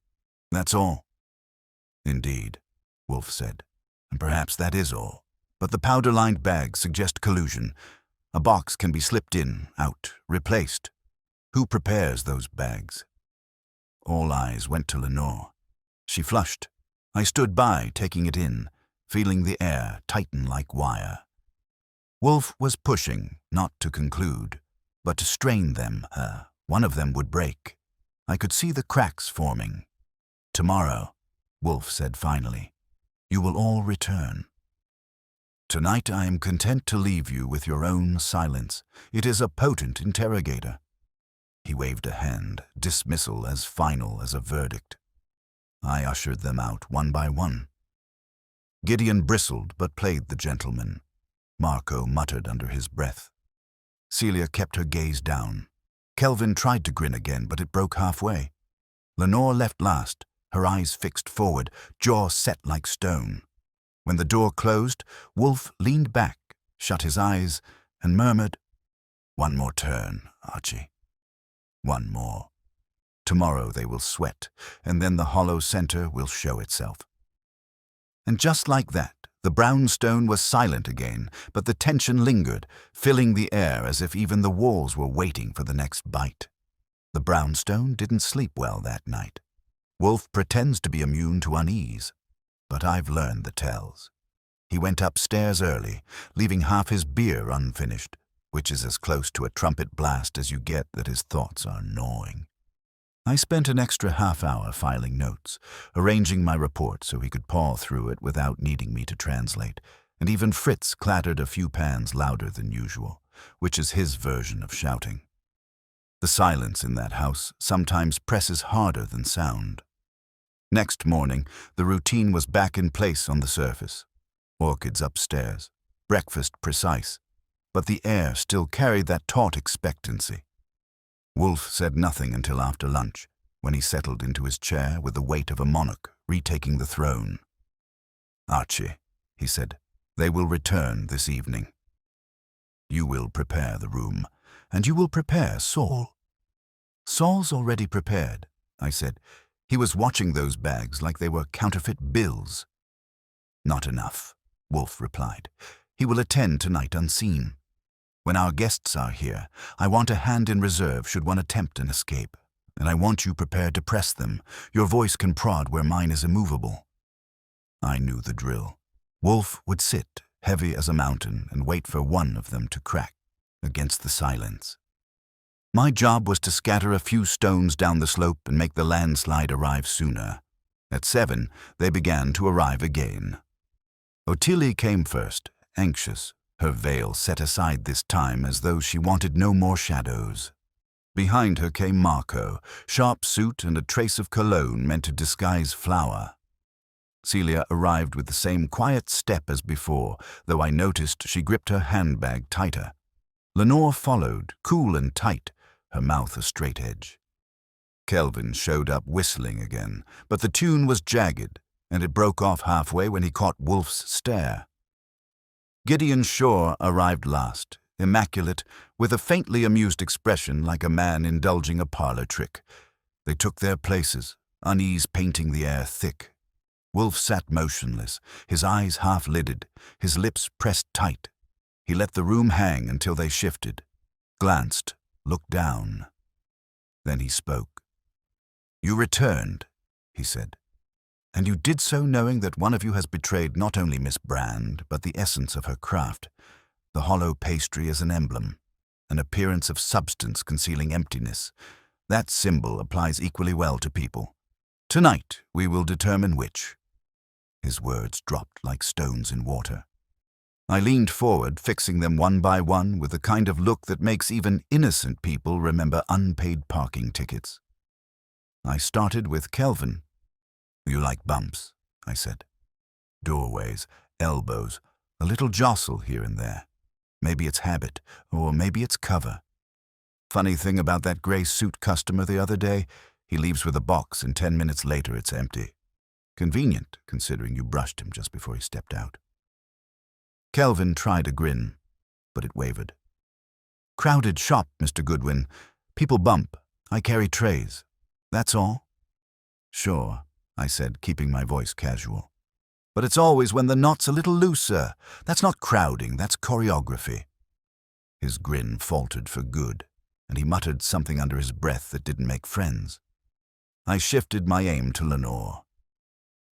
That's all." "Indeed," Wolfe said. "And perhaps that is all. But the powder-lined bags suggest collusion. A box can be slipped in, out, replaced. Who prepares those bags?" All eyes went to Lenore. She flushed. I stood by, taking it in. feeling the air tighten like wire. Wolfe was pushing, not to conclude, but to strain them. One of them would break. I could see the cracks forming. "Tomorrow," Wolfe said finally, "you will all return. Tonight I am content to leave you with your own silence. It is a potent interrogator." He waved a hand, dismissal as final as a verdict. I ushered them out one by one. Gideon bristled but played the gentleman. Marco muttered under his breath. Celia kept her gaze down. Kelvin tried to grin again, but it broke halfway. Lenore left last, her eyes fixed forward, jaw set like stone. When the door closed, Wolfe leaned back, shut his eyes, and murmured, "One more turn, Archie. One more. Tomorrow they will sweat, and then the hollow center will show itself." And just like that, the brownstone was silent again, but the tension lingered, filling the air as if even the walls were waiting for the next bite. The brownstone didn't sleep well that night. Wolfe pretends to be immune to unease, but I've learned the tells. He went upstairs early, leaving half his beer unfinished, which is as close to a trumpet blast as you get that his thoughts are gnawing. I spent an extra half-hour filing notes, arranging my report so he could paw through it without needing me to translate, and even Fritz clattered a few pans louder than usual, which is his version of shouting. The silence in that house sometimes presses harder than sound. Next morning, the routine was back in place on the surface. Orchids upstairs, breakfast precise, but the air still carried that taut expectancy. Wolfe said nothing until after lunch, when he settled into his chair with the weight of a monarch retaking the throne. "Archie," he said, "they will return this evening. You will prepare the room, and you will prepare Saul." "Saul's already prepared," I said. "He was watching those bags like they were counterfeit bills." "Not enough," Wolfe replied. "He will attend tonight unseen. When our guests are here, I want a hand in reserve should one attempt an escape, and I want you prepared to press them. Your voice can prod where mine is immovable." I knew the drill. Wolfe would sit, heavy as a mountain, and wait for one of them to crack against the silence. My job was to scatter a few stones down the slope and make the landslide arrive sooner. At 7, they began to arrive again. Ottilie came first, anxious, her veil set aside this time as though she wanted no more shadows. Behind her came Marco, sharp suit and a trace of cologne meant to disguise flour. Celia arrived with the same quiet step as before, though I noticed she gripped her handbag tighter. Lenore followed, cool and tight, her mouth a straight edge. Kelvin showed up whistling again, but the tune was jagged, and it broke off halfway when he caught Wolfe's stare. Gideon Shore arrived last, immaculate, with a faintly amused expression like a man indulging a parlor trick. They took their places, unease painting the air thick. Wolfe sat motionless, his eyes half-lidded, his lips pressed tight. He let the room hang until they shifted, glanced, looked down. Then he spoke. "You returned," he said. "And you did so knowing that one of you has betrayed not only Miss Brand, but the essence of her craft. The hollow pastry is an emblem, an appearance of substance concealing emptiness. That symbol applies equally well to people. Tonight we will determine which." His words dropped like stones in water. I leaned forward, fixing them one by one with the kind of look that makes even innocent people remember unpaid parking tickets. I started with Kelvin. "You like bumps," I said. "Doorways, elbows, a little jostle here and there. Maybe it's habit, or maybe it's cover. Funny thing about that gray suit customer the other day, he leaves with a box and 10 minutes later it's empty. Convenient, considering you brushed him just before he stepped out." Kelvin tried a grin, but it wavered. "Crowded shop, Mr. Goodwin. People bump. I carry trays. That's all." "Sure," I said, keeping my voice casual. "But it's always when the knot's a little looser. That's not crowding, that's choreography." His grin faltered for good, and he muttered something under his breath that didn't make friends. I shifted my aim to Lenore.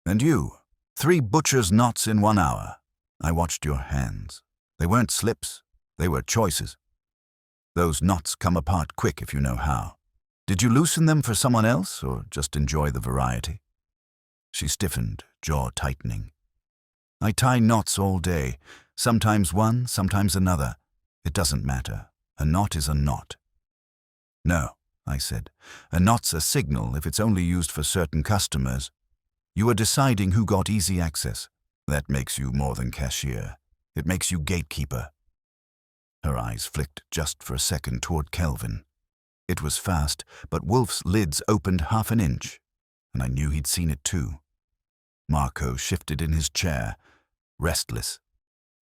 "And you, 3 butcher's knots in 1 hour. I watched your hands. They weren't slips. They were choices. Those knots come apart quick if you know how. Did you loosen them for someone else, or just enjoy the variety? She stiffened, jaw tightening. I tie knots all day, sometimes one, sometimes another. It doesn't matter. A knot is a knot. No, I said. A knot's a signal if it's only used for certain customers. You are deciding who got easy access. That makes you more than cashier. It makes you gatekeeper. Her eyes flicked just for a second toward Kelvin. It was fast, but Wolfe's lids opened half an inch, and I knew he'd seen it too. Marco shifted in his chair, restless.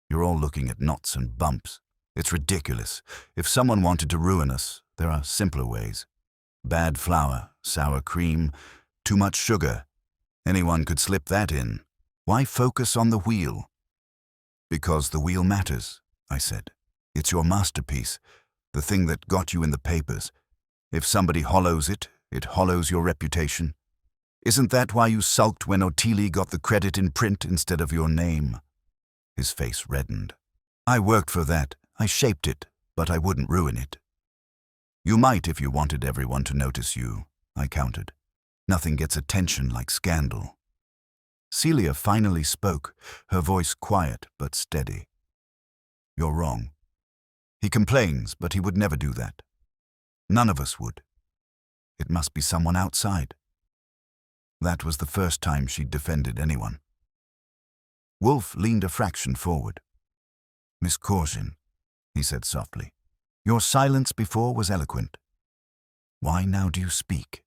You're all looking at knots and bumps. It's ridiculous. If someone wanted to ruin us, there are simpler ways. Bad flour, sour cream, too much sugar. Anyone could slip that in. Why focus on the wheel? Because the wheel matters, I said. It's your masterpiece, the thing that got you in the papers. If somebody hollows it, it hollows your reputation. Isn't that why you sulked when Otili got the credit in print instead of your name? His face reddened. I worked for that. I shaped it, but I wouldn't ruin it. You might if you wanted everyone to notice you, I countered. Nothing gets attention like scandal. Celia finally spoke, her voice quiet but steady. You're wrong. He complains, but he would never do that. None of us would. It must be someone outside. That was the first time she'd defended anyone. Wolfe leaned a fraction forward. Miss Corzin, he said softly, your silence before was eloquent. Why now do you speak?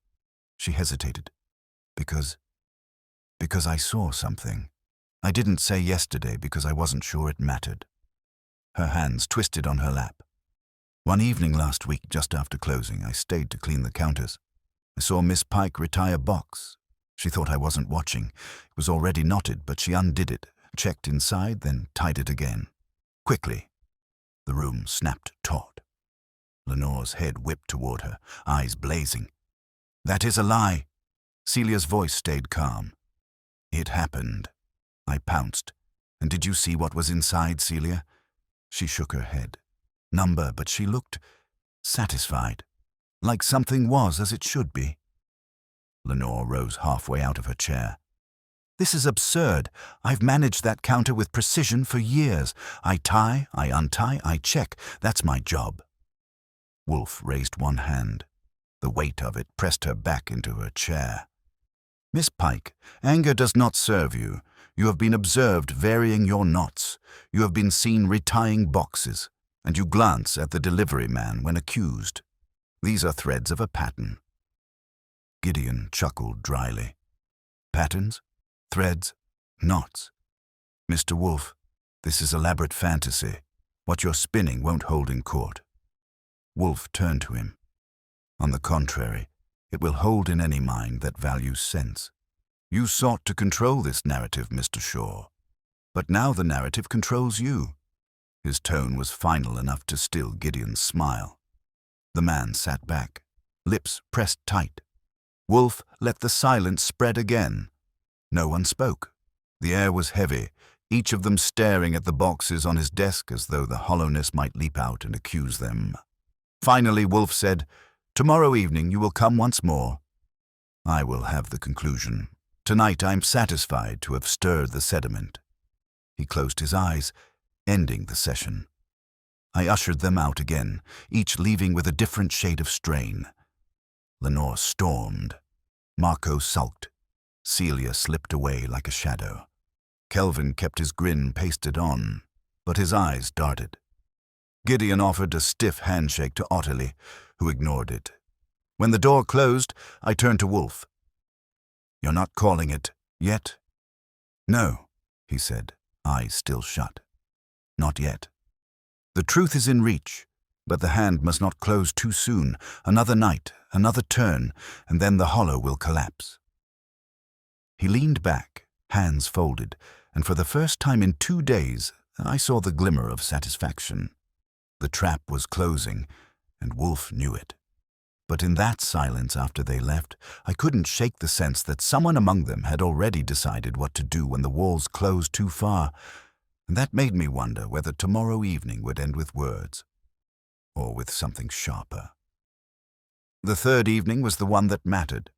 She hesitated. Because I saw something. I didn't say yesterday because I wasn't sure it mattered. Her hands twisted on her lap. One evening last week, just after closing, I stayed to clean the counters. I saw Miss Pike retire box. She thought I wasn't watching. It was already knotted, but she undid it, checked inside, then tied it again. Quickly. The room snapped taut. Lenore's head whipped toward her, eyes blazing. That is a lie. Celia's voice stayed calm. It happened. I pounced. And did you see what was inside, Celia? She shook her head. Number, but she looked satisfied. Like something was as it should be. Lenore rose halfway out of her chair. This is absurd. I've managed that counter with precision for years. I tie, I untie, I check. That's my job. Wolfe raised one hand. The weight of it pressed her back into her chair. Miss Pike, anger does not serve you. You have been observed varying your knots. You have been seen retying boxes, and you glance at the delivery man when accused. These are threads of a pattern. Gideon chuckled dryly. Patterns? Threads? Knots? Mr. Wolfe, this is elaborate fantasy. What you're spinning won't hold in court. Wolfe turned to him. On the contrary, it will hold in any mind that values sense. You sought to control this narrative, Mr. Shaw. But now the narrative controls you. His tone was final enough to still Gideon's smile. The man sat back, lips pressed tight. Wolfe let the silence spread again. No one spoke. The air was heavy, each of them staring at the boxes on his desk as though the hollowness might leap out and accuse them. Finally, Wolfe said, Tomorrow evening you will come once more. I will have the conclusion. Tonight I'm satisfied to have stirred the sediment. He closed his eyes, ending the session. I ushered them out again, each leaving with a different shade of strain. Lenore stormed. Marco sulked. Celia slipped away like a shadow. Kelvin kept his grin pasted on, but his eyes darted. Gideon offered a stiff handshake to Ottilie, who ignored it. When the door closed, I turned to Wolfe. You're not calling it yet? No, he said, eyes still shut. Not yet. The truth is in reach, but the hand must not close too soon. Another night, another turn, and then the hollow will collapse. He leaned back, hands folded, and for the first time in 2 days, I saw the glimmer of satisfaction. The trap was closing, and Wolfe knew it. But in that silence after they left, I couldn't shake the sense that someone among them had already decided what to do when the walls closed too far, and that made me wonder whether tomorrow evening would end with words, or with something sharper. The third evening was the one that mattered.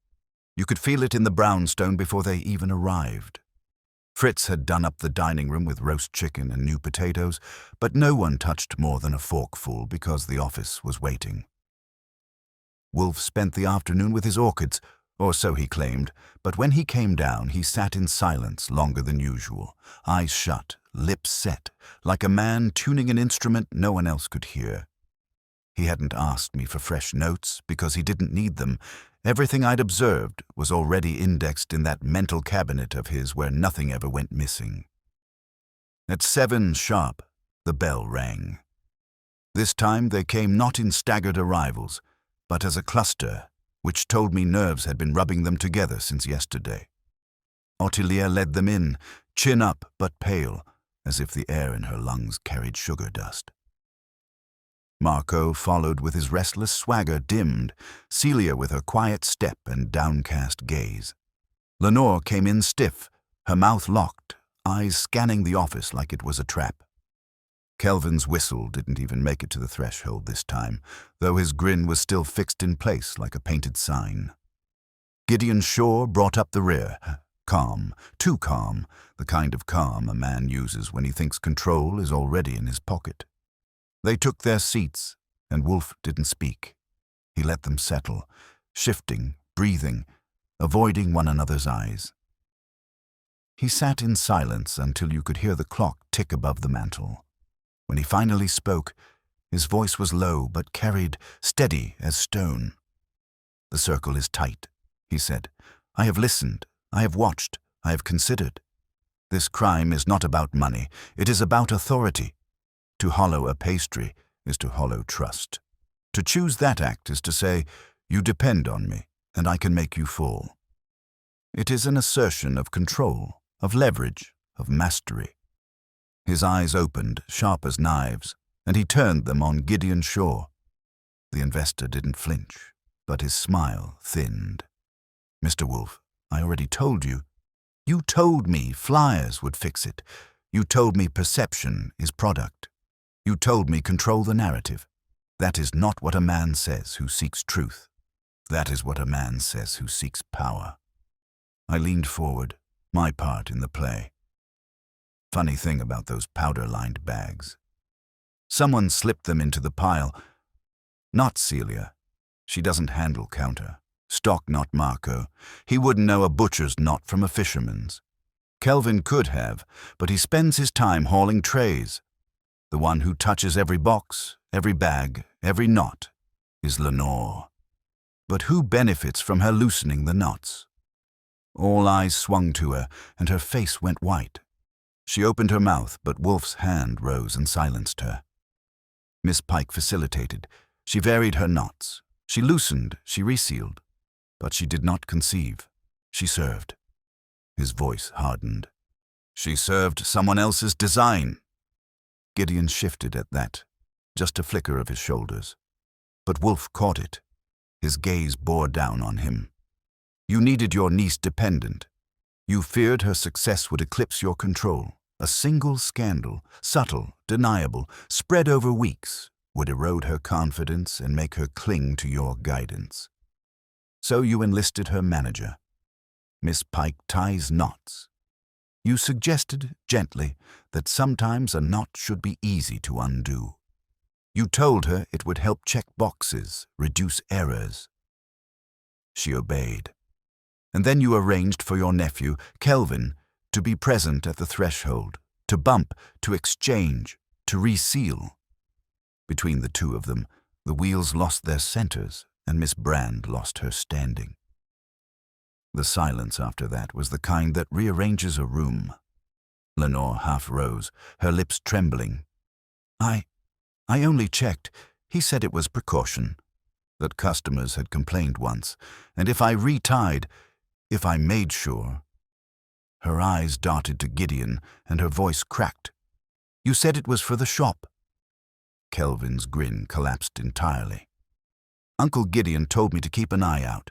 You could feel it in the brownstone before they even arrived. Fritz had done up the dining room with roast chicken and new potatoes, but no one touched more than a forkful because the office was waiting. Wolfe spent the afternoon with his orchids, or so he claimed, but when he came down he sat in silence longer than usual, eyes shut, lips set, like a man tuning an instrument no one else could hear. He hadn't asked me for fresh notes because he didn't need them. Everything I'd observed was already indexed in that mental cabinet of his where nothing ever went missing. At 7 sharp, the bell rang. This time they came not in staggered arrivals, but as a cluster, which told me nerves had been rubbing them together since yesterday. Ottilia led them in, chin up but pale, as if the air in her lungs carried sugar dust. Marco followed with his restless swagger dimmed, Celia with her quiet step and downcast gaze. Lenore came in stiff, her mouth locked, eyes scanning the office like it was a trap. Kelvin's whistle didn't even make it to the threshold this time, though his grin was still fixed in place like a painted sign. Gideon Shaw brought up the rear, calm, too calm, the kind of calm a man uses when he thinks control is already in his pocket. They took their seats, and Wolfe didn't speak. He let them settle, shifting, breathing, avoiding one another's eyes. He sat in silence until you could hear the clock tick above the mantel. When he finally spoke, his voice was low but carried, steady as stone. "The circle is tight," he said. "I have listened, I have watched, I have considered. This crime is not about money, it is about authority. To hollow a pastry is to hollow trust. To choose that act is to say, you depend on me, and I can make you full. It is an assertion of control, of leverage, of mastery." His eyes opened, sharp as knives, and he turned them on Gideon Shaw. The investor didn't flinch, but his smile thinned. "Mr. Wolfe, I already told you. You told me flyers would fix it. You told me perception is product. You told me control the narrative. That is not what a man says who seeks truth. That is what a man says who seeks power." I leaned forward, my part in the play. Funny thing about those powder-lined bags. Someone slipped them into the pile. Not Celia. She doesn't handle counter. Stock not Marco. He wouldn't know a butcher's knot from a fisherman's. Kelvin could have, but he spends his time hauling trays. The one who touches every box, every bag, every knot is Lenore. But who benefits from her loosening the knots? All eyes swung to her, and her face went white. She opened her mouth, but Wolfe's hand rose and silenced her. Miss Pike facilitated. She varied her knots. She loosened, she resealed. But she did not conceive. She served. His voice hardened. She served someone else's design. Gideon shifted at that, just a flicker of his shoulders. But Wolfe caught it. His gaze bore down on him. You needed your niece dependent. You feared her success would eclipse your control. A single scandal, subtle, deniable, spread over weeks, would erode her confidence and make her cling to your guidance. So you enlisted her manager. Miss Pike ties knots. You suggested, gently, that sometimes a knot should be easy to undo. You told her it would help check boxes, reduce errors. She obeyed. And then you arranged for your nephew, Kelvin, to be present at the threshold, to bump, to exchange, to reseal. Between the two of them, the wheels lost their centers, and Miss Brand lost her standing. The silence after that was the kind that rearranges a room. Lenore half rose, her lips trembling. I only checked. He said it was precaution. That customers had complained once, and if I retied, if I made sure. Her eyes darted to Gideon, and her voice cracked. You said it was for the shop. Kelvin's grin collapsed entirely. Uncle Gideon told me to keep an eye out.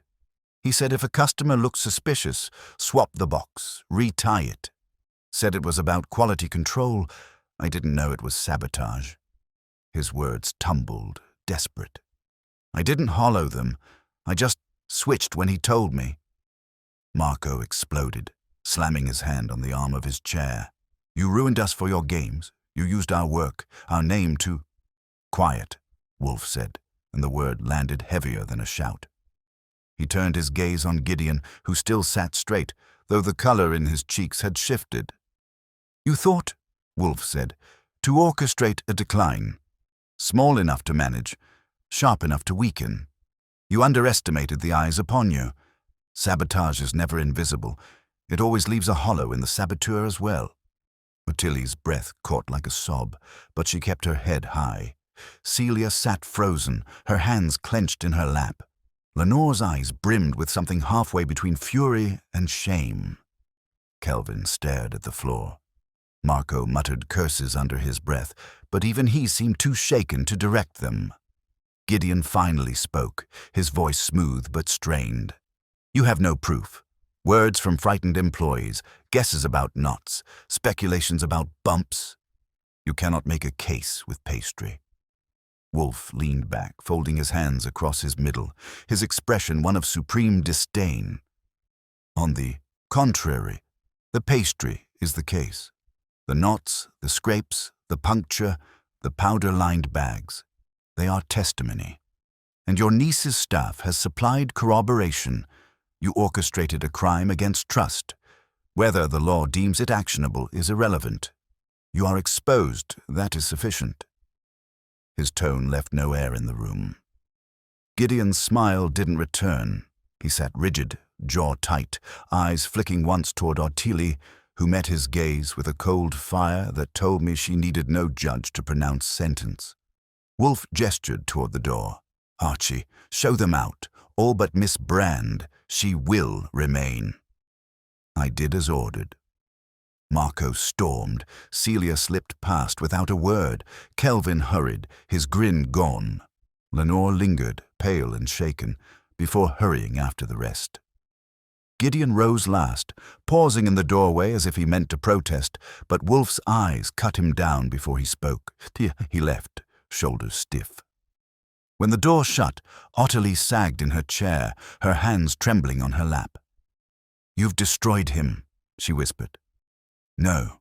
He said if a customer looked suspicious, swap the box, retie it. Said it was about quality control. I didn't know it was sabotage. His words tumbled, desperate. I didn't hollow them. I just switched when he told me. Marco exploded, slamming his hand on the arm of his chair. You ruined us for your games. You used our work, our name to... Quiet, Wolfe said, and the word landed heavier than a shout. He turned his gaze on Gideon, who still sat straight, though the color in his cheeks had shifted. You thought, Wolfe said, to orchestrate a decline. Small enough to manage, sharp enough to weaken. You underestimated the eyes upon you. Sabotage is never invisible. It always leaves a hollow in the saboteur as well. Ottilie's breath caught like a sob, but she kept her head high. Celia sat frozen, her hands clenched in her lap. Lenore's eyes brimmed with something halfway between fury and shame. Kelvin stared at the floor. Marco muttered curses under his breath, but even he seemed too shaken to direct them. Gideon finally spoke, his voice smooth but strained. You have no proof. Words from frightened employees, guesses about knots, speculations about bumps. You cannot make a case with pastry. Wolfe leaned back, folding his hands across his middle, his expression one of supreme disdain. On the contrary, the pastry is the case. The knots, the scrapes, the puncture, the powder-lined bags, they are testimony. And your niece's staff has supplied corroboration. You orchestrated a crime against trust. Whether the law deems it actionable is irrelevant. You are exposed, that is sufficient. His tone left no air in the room. Gideon's smile didn't return. He sat rigid, jaw tight, eyes flicking once toward Ottilie, who met his gaze with a cold fire that told me she needed no judge to pronounce sentence. Wolfe gestured toward the door. Archie, show them out. All but Miss Brand. She will remain. I did as ordered. Marco stormed. Celia slipped past without a word. Kelvin hurried, his grin gone. Lenore lingered, pale and shaken, before hurrying after the rest. Gideon rose last, pausing in the doorway as if he meant to protest, but Wolfe's eyes cut him down before he spoke. He left, shoulders stiff. When the door shut, Ottilie sagged in her chair, her hands trembling on her lap. You've destroyed him, she whispered. No,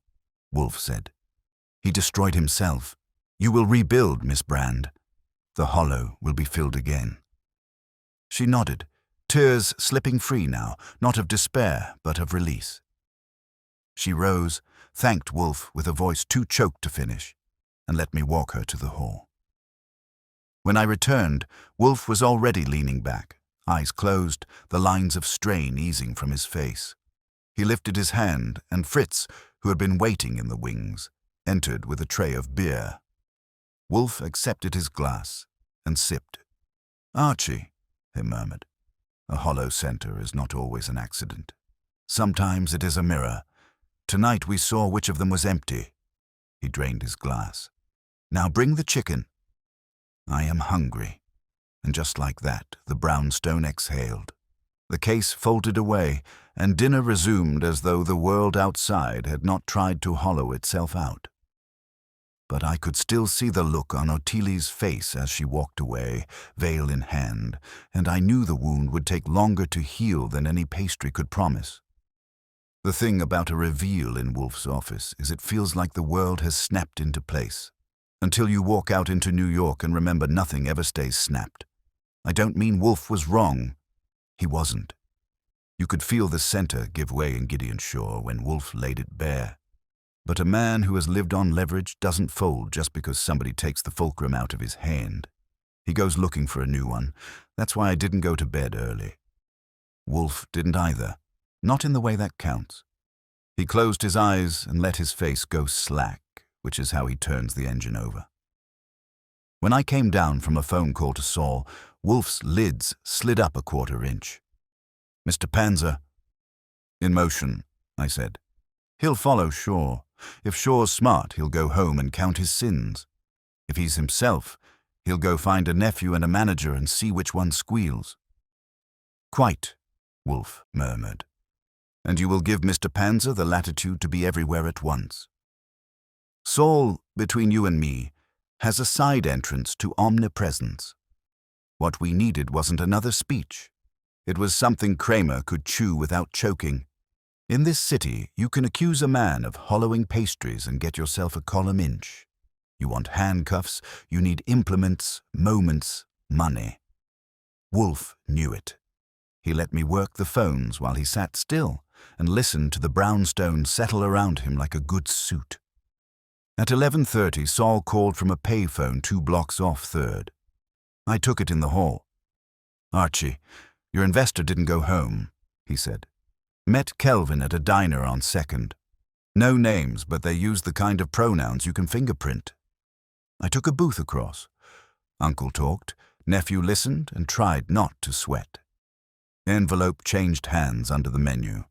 Wolfe said. He destroyed himself. You will rebuild, Miss Brand. The hollow will be filled again. She nodded, tears slipping free now, not of despair, but of release. She rose, thanked Wolfe with a voice too choked to finish, and let me walk her to the hall. When I returned, Wolfe was already leaning back, eyes closed, the lines of strain easing from his face. He lifted his hand, and Fritz, who had been waiting in the wings, entered with a tray of beer. Wolfe accepted his glass and sipped. Archie, he murmured, a hollow center is not always an accident. Sometimes it is a mirror. Tonight we saw which of them was empty. He drained his glass. Now bring the chicken. I am hungry. And just like that, the brownstone exhaled. The case folded away, and dinner resumed as though the world outside had not tried to hollow itself out. But I could still see the look on Ottilie's face as she walked away, veil in hand, and I knew the wound would take longer to heal than any pastry could promise. The thing about a reveal in Wolfe's office is it feels like the world has snapped into place, until you walk out into New York and remember nothing ever stays snapped. I don't mean Wolfe was wrong. He wasn't. You could feel the center give way in Gideon Shaw when Wolfe laid it bare. But a man who has lived on leverage doesn't fold just because somebody takes the fulcrum out of his hand. He goes looking for a new one. That's why I didn't go to bed early. Wolfe didn't either, not in the way that counts. He closed his eyes and let his face go slack, which is how he turns the engine over. When I came down from a phone call to Saul, Wolfe's lids slid up a quarter inch. Mr. Panzer. In motion, I said. He'll follow Shaw. If Shaw's smart, he'll go home and count his sins. If he's himself, He'll go find a nephew and a manager and see which one squeals." "Quite," Wolfe murmured. "And you will give Mr. Panzer the latitude to be everywhere at once. Saul, between you and me, has a side entrance to omnipresence. What we needed wasn't another speech. It was something Kramer could chew without choking. In this city, you can accuse a man of hollowing pastries and get yourself a column inch. You want handcuffs, you need implements, moments, money. Wolfe knew it. He let me work the phones while he sat still and listened to the brownstone settle around him like a good suit. At 11:30, Saul called from a payphone 2 blocks off 3rd. I took it in the hall. "Archie, your investor didn't go home," he said. "Met Kelvin at a diner on 2nd. No names, but they used the kind of pronouns you can fingerprint." I took a booth across. Uncle talked, nephew listened and tried not to sweat. Envelope changed hands under the menu.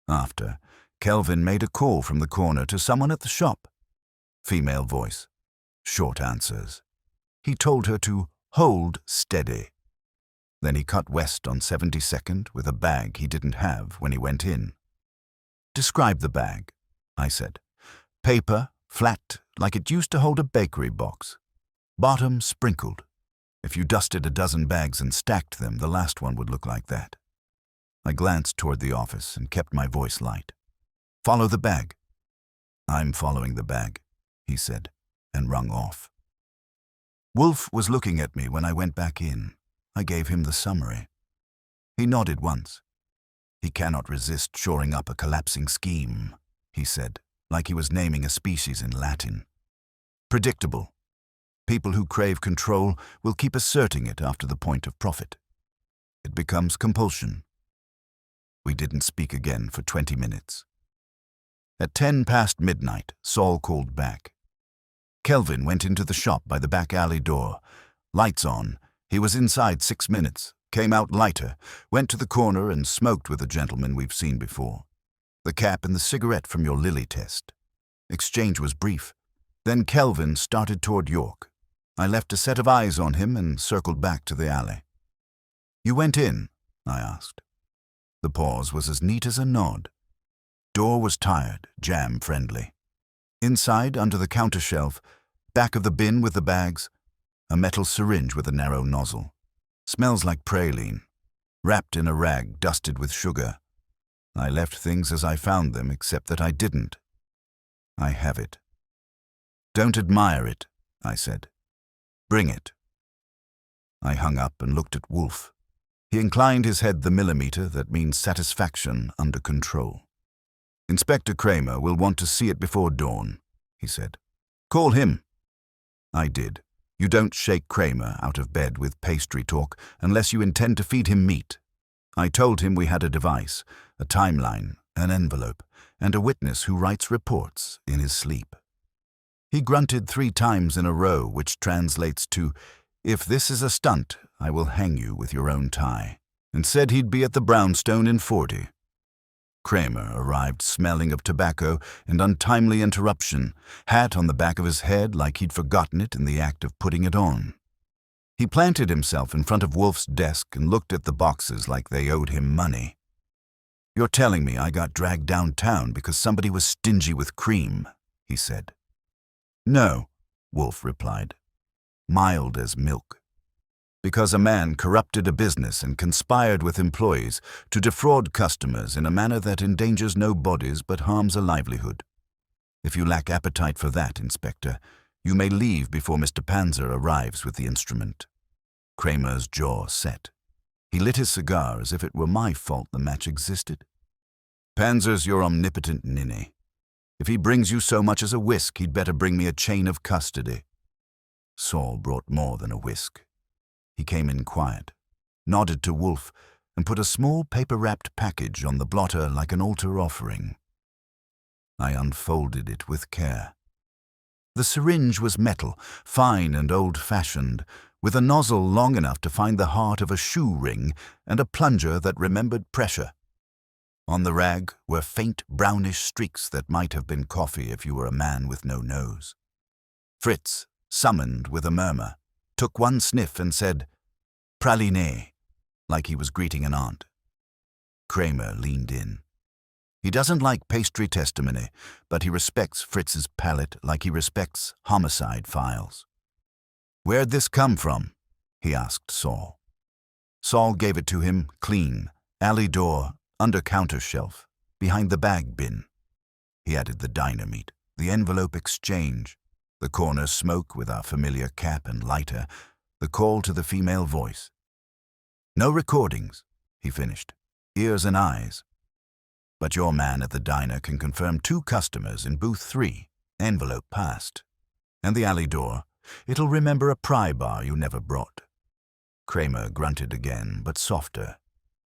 After, Kelvin made a call from the corner to someone at the shop. Female voice. Short answers. He told her to hold steady. Then he cut west on 72nd with a bag he didn't have when he went in. "Describe the bag," I said. "Paper, flat, like it used to hold a bakery box. Bottom sprinkled. If you dusted a dozen bags and stacked them, the last one would look like that." I glanced toward the office and kept my voice light. "Follow the bag." "I'm following the bag," he said, and rung off. Wolfe was looking at me when I went back in. I gave him the summary. He nodded once. "He cannot resist shoring up a collapsing scheme," he said, like he was naming a species in Latin. "Predictable. People who crave control will keep asserting it after the point of profit. It becomes compulsion." We didn't speak again for 20 minutes. At 10 past midnight, Saul called back. Kelvin went into the shop by the back alley door. Lights on. He was inside 6 minutes, came out lighter, went to the corner and smoked with a gentleman we've seen before. The cap and the cigarette from your Lilly test. Exchange was brief. Then Kelvin started toward York. I left a set of eyes on him and circled back to the alley. "You went in?" I asked. The pause was as neat as a nod. Door was tired, jam-friendly. Inside, under the counter shelf, back of the bin with the bags, a metal syringe with a narrow nozzle. Smells like praline. Wrapped in a rag dusted with sugar. I left things as I found them, except that I didn't. I have it. "Don't admire it," I said. "Bring it." I hung up and looked at Wolfe. He inclined his head the millimeter that means satisfaction under control. "Inspector Kramer will want to see it before dawn," he said. "Call him." I did. You don't shake Kramer out of bed with pastry talk unless you intend to feed him meat. I told him we had a device, a timeline, an envelope, and a witness who writes reports in his sleep. He grunted 3 times in a row, which translates to, "If this is a stunt, I will hang you with your own tie," and said he'd be at the brownstone in 40. Kramer arrived smelling of tobacco and untimely interruption, hat on the back of his head like he'd forgotten it in the act of putting it on. He planted himself in front of Wolfe's desk and looked at the boxes like they owed him money. "You're telling me I got dragged downtown because somebody was stingy with cream," he said. "No," Wolfe replied. "Mild as milk. Because a man corrupted a business and conspired with employees to defraud customers in a manner that endangers no bodies but harms a livelihood. If you lack appetite for that, Inspector, you may leave before Mr. Panzer arrives with the instrument." Kramer's jaw set. He lit his cigar as if it were my fault the match existed. "Panzer's your omnipotent ninny. If he brings you so much as a whisk, he'd better bring me a chain of custody." Saul brought more than a whisk. He came in quiet, nodded to Wolfe, and put a small paper-wrapped package on the blotter like an altar offering. I unfolded it with care. The syringe was metal, fine and old-fashioned, with a nozzle long enough to find the heart of a shoe ring and a plunger that remembered pressure. On the rag were faint brownish streaks that might have been coffee if you were a man with no nose. Fritz summoned with a murmur. took one sniff and said, "Praline," like he was greeting an aunt. Kramer leaned in. He doesn't like pastry testimony, but he respects Fritz's palate like he respects homicide files. "Where'd this come from?" he asked Saul. Saul gave it to him, clean, alley door, under counter shelf, behind the bag bin. He added the diner meat, the envelope exchange, the corner smoke with our familiar cap and lighter, the call to the female voice. "No recordings," he finished, "ears and eyes. But your man at the diner can confirm 2 customers in booth 3, envelope passed. And the alley door, it'll remember a pry bar you never brought." Kramer grunted again, but softer.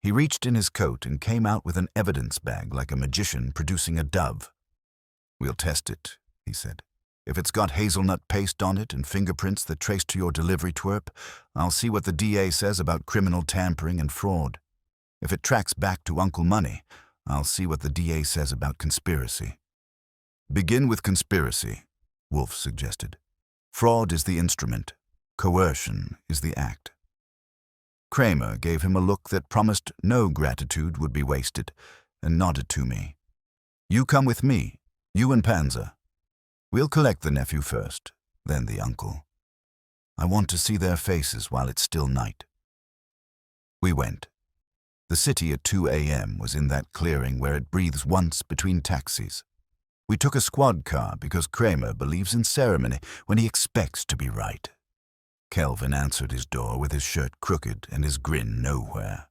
He reached in his coat and came out with an evidence bag like a magician producing a dove. "We'll test it," he said. "If it's got hazelnut paste on it and fingerprints that trace to your delivery twerp, I'll see what the DA says about criminal tampering and fraud. If it tracks back to Uncle Money, I'll see what the DA says about conspiracy." "Begin with conspiracy," Wolfe suggested. "Fraud is the instrument. Coercion is the act." Kramer gave him a look that promised no gratitude would be wasted, and nodded to me. "You come with me, you and Panzer. We'll collect the nephew first, then the uncle. I want to see their faces while it's still night." We went. The city at 2 a.m. was in that clearing where it breathes once between taxis. We took a squad car because Kramer believes in ceremony when he expects to be right. Kelvin answered his door with his shirt crooked and his grin nowhere.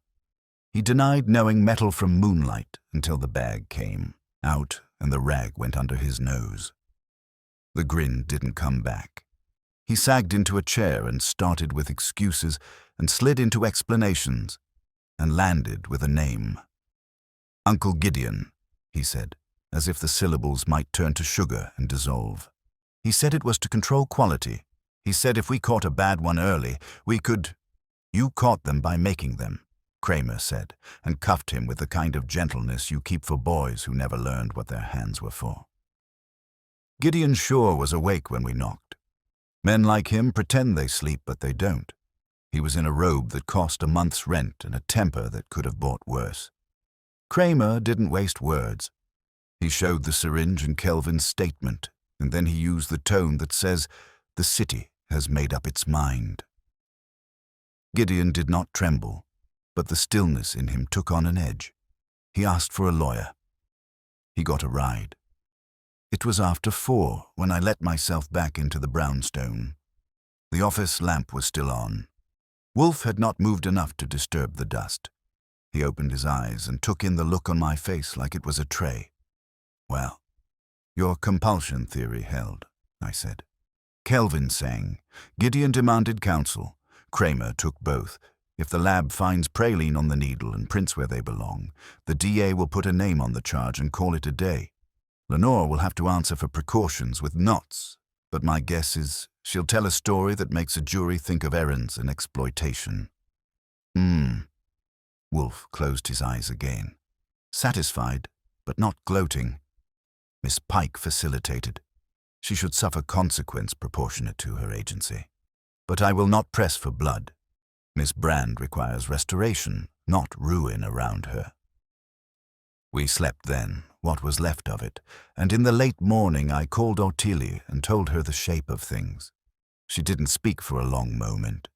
He denied knowing metal from moonlight until the bag came out and the rag went under his nose. The grin didn't come back. He sagged into a chair and started with excuses and slid into explanations and landed with a name. "Uncle Gideon," he said, as if the syllables might turn to sugar and dissolve. He said it was to control quality. He said if we caught a bad one early, we could— "You caught them by making them," Kramer said, and cuffed him with the kind of gentleness you keep for boys who never learned what their hands were for. Gideon sure was awake when we knocked. Men like him pretend they sleep, but they don't. He was in a robe that cost a month's rent and a temper that could have bought worse. Kramer didn't waste words. He showed the syringe and Kelvin's statement, and then he used the tone that says, "The city has made up its mind." Gideon did not tremble, but the stillness in him took on an edge. He asked for a lawyer. He got a ride. It was after 4 when I let myself back into the brownstone. The office lamp was still on. Wolfe had not moved enough to disturb the dust. He opened his eyes and took in the look on my face like it was a tray. "Well, your compulsion theory held," I said. Kelvin sang. Gideon demanded counsel. Kramer took both. If the lab finds praline on the needle and prints where they belong, the DA will put a name on the charge and call it a day. Lenore will have to answer for precautions with knots, but my guess is she'll tell a story that makes a jury think of errands and exploitation. Wolfe closed his eyes again. Satisfied, but not gloating. Miss Pike facilitated. She should suffer consequence proportionate to her agency. But I will not press for blood. Miss Brand requires restoration, not ruin around her. We slept then, what was left of it, and in the late morning I called Ottilie and told her the shape of things. She didn't speak for a long moment.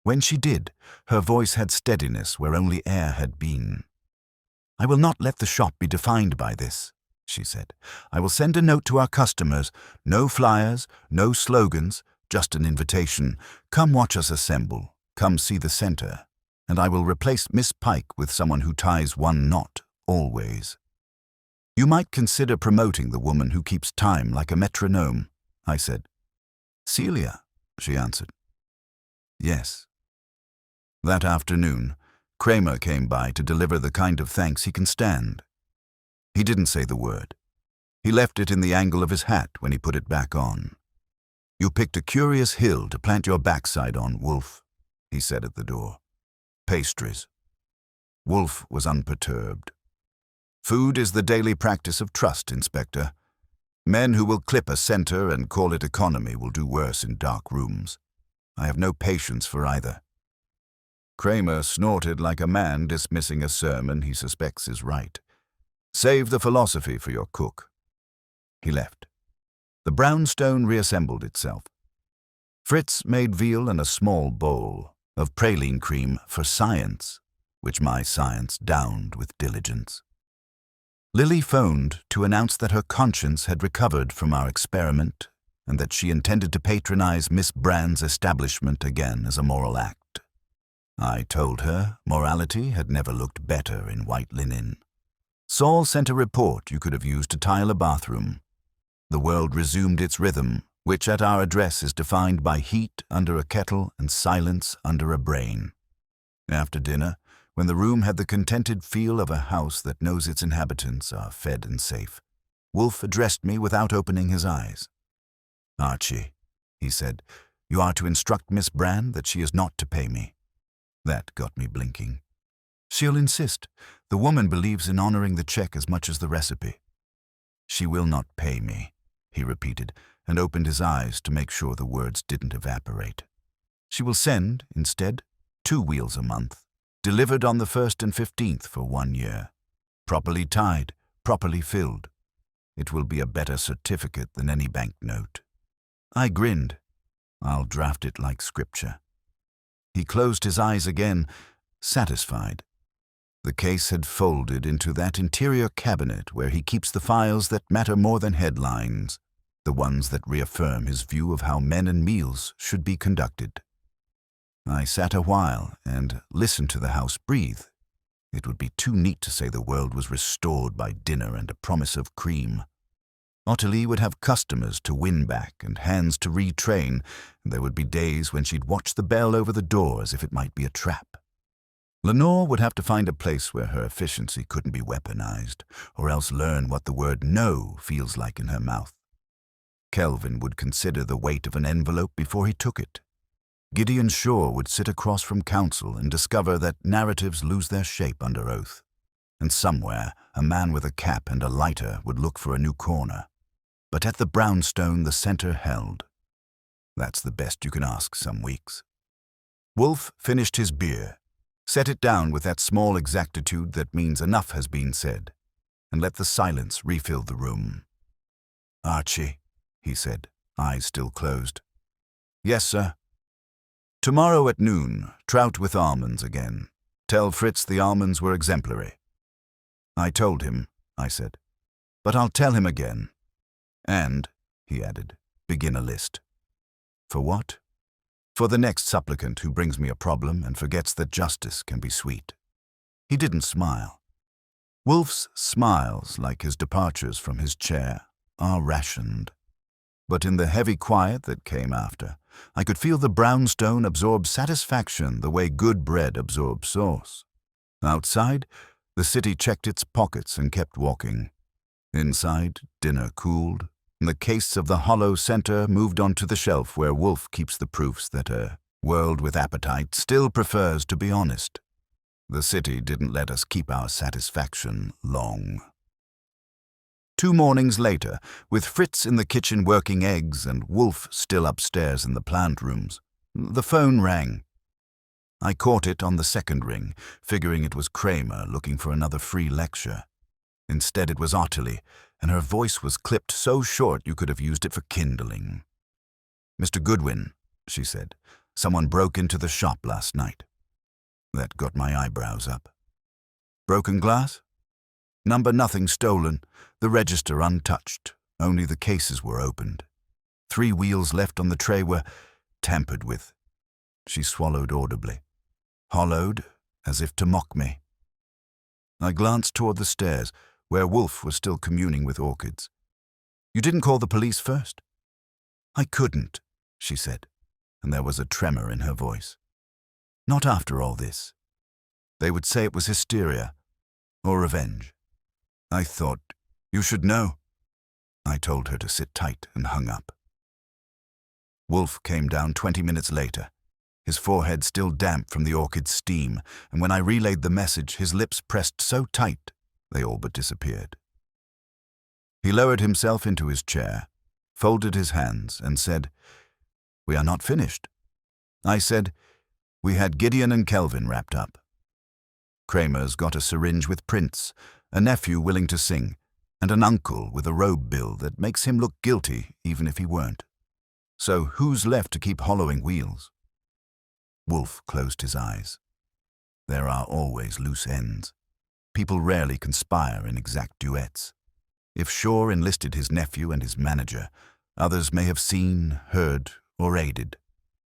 When she did, her voice had steadiness where only air had been. "I will not let the shop be defined by this," she said. "I will send a note to our customers. No flyers, no slogans, just an invitation. Come watch us assemble. Come see the center. And I will replace Miss Pike with someone who ties one knot, always. You might consider promoting the woman who keeps time like a metronome," I said. "Celia," she answered. "Yes." That afternoon, Kramer came by to deliver the kind of thanks he can stand. He didn't say the word. He left it in the angle of his hat when he put it back on. "You picked a curious hill to plant your backside on, Wolfe," he said at the door. "Pastries." Wolfe was unperturbed. "Food is the daily practice of trust, Inspector. Men who will clip a center and call it economy will do worse in dark rooms. I have no patience for either." Kramer snorted like a man dismissing a sermon he suspects is right. "Save the philosophy for your cook." He left. The brownstone reassembled itself. Fritz made veal in a small bowl of praline cream for science, which my science downed with diligence. Lily phoned to announce that her conscience had recovered from our experiment and that she intended to patronize Miss Brand's establishment again as a moral act. I told her morality had never looked better in white linen. Saul sent a report you could have used to tile a bathroom. The world resumed its rhythm, which at our address is defined by heat under a kettle and silence under a brain. After dinner, when the room had the contented feel of a house that knows its inhabitants are fed and safe, Wolfe addressed me without opening his eyes. "Archie," he said, "you are to instruct Miss Brand that she is not to pay me." That got me blinking. "She'll insist. The woman believes in honoring the check as much as the recipe." "She will not pay me," he repeated, and opened his eyes to make sure the words didn't evaporate. "She will send, instead, 2 wheels a month, delivered on the 1st and 15th for 1 year. Properly tied, properly filled. It will be a better certificate than any banknote." I grinned. "I'll draft it like scripture." He closed his eyes again, satisfied. The case had folded into that interior cabinet where he keeps the files that matter more than headlines, the ones that reaffirm his view of how men and meals should be conducted. I sat a while and listened to the house breathe. It would be too neat to say the world was restored by dinner and a promise of cream. Ottilie would have customers to win back and hands to retrain, and there would be days when she'd watch the bell over the door as if it might be a trap. Lenore would have to find a place where her efficiency couldn't be weaponized, or else learn what the word no feels like in her mouth. Kelvin would consider the weight of an envelope before he took it. Gideon Shaw would sit across from counsel and discover that narratives lose their shape under oath. And somewhere, a man with a cap and a lighter would look for a new corner. But at the brownstone, the center held. That's the best you can ask some weeks. Wolfe finished his beer, set it down with that small exactitude that means enough has been said, and let the silence refill the room. "Archie," he said, eyes still closed. "Yes, sir." "Tomorrow at noon, trout with almonds again. Tell Fritz the almonds were exemplary." "I told him," I said, "but I'll tell him again. And," he added, "begin a list." "For what?" "For the next supplicant who brings me a problem and forgets that justice can be sweet." He didn't smile. Wolfe's smiles, like his departures from his chair, are rationed. But in the heavy quiet that came after, I could feel the brownstone absorb satisfaction the way good bread absorbs sauce. Outside, the city checked its pockets and kept walking. Inside, dinner cooled, and the case of the hollow center moved onto the shelf where Wolfe keeps the proofs that a world with appetite still prefers to be honest. The city didn't let us keep our satisfaction long. 2 mornings later, with Fritz in the kitchen working eggs and Wolfe still upstairs in the plant rooms, the phone rang. I caught it on the second ring, figuring it was Kramer looking for another free lecture. Instead it was Ottilie, and her voice was clipped so short you could have used it for kindling. "Mr. Goodwin," she said, "someone broke into the shop last night." That got my eyebrows up. "Broken glass?" "Number nothing stolen, the register untouched, only the cases were opened. 3 wheels left on the tray were tampered with." She swallowed audibly, hollowed as if to mock me. I glanced toward the stairs, where Wolfe was still communing with orchids. "You didn't call the police first?" "I couldn't," she said, and there was a tremor in her voice. "Not after all this. They would say it was hysteria or revenge. I thought, you should know." I told her to sit tight and hung up. Wolfe came down 20 minutes later, his forehead still damp from the orchid's steam, and when I relayed the message, his lips pressed so tight they all but disappeared. He lowered himself into his chair, folded his hands, and said, "We are not finished." I said. We had Gideon and Kelvin wrapped up. Kramer's got a syringe with prints, a nephew willing to sing, and an uncle with a robe bill that makes him look guilty even if he weren't. So who's left to keep hollowing wheels? Wolfe closed his eyes. There are always loose ends. People rarely conspire in exact duets. If Shaw enlisted his nephew and his manager, others may have seen, heard, or aided.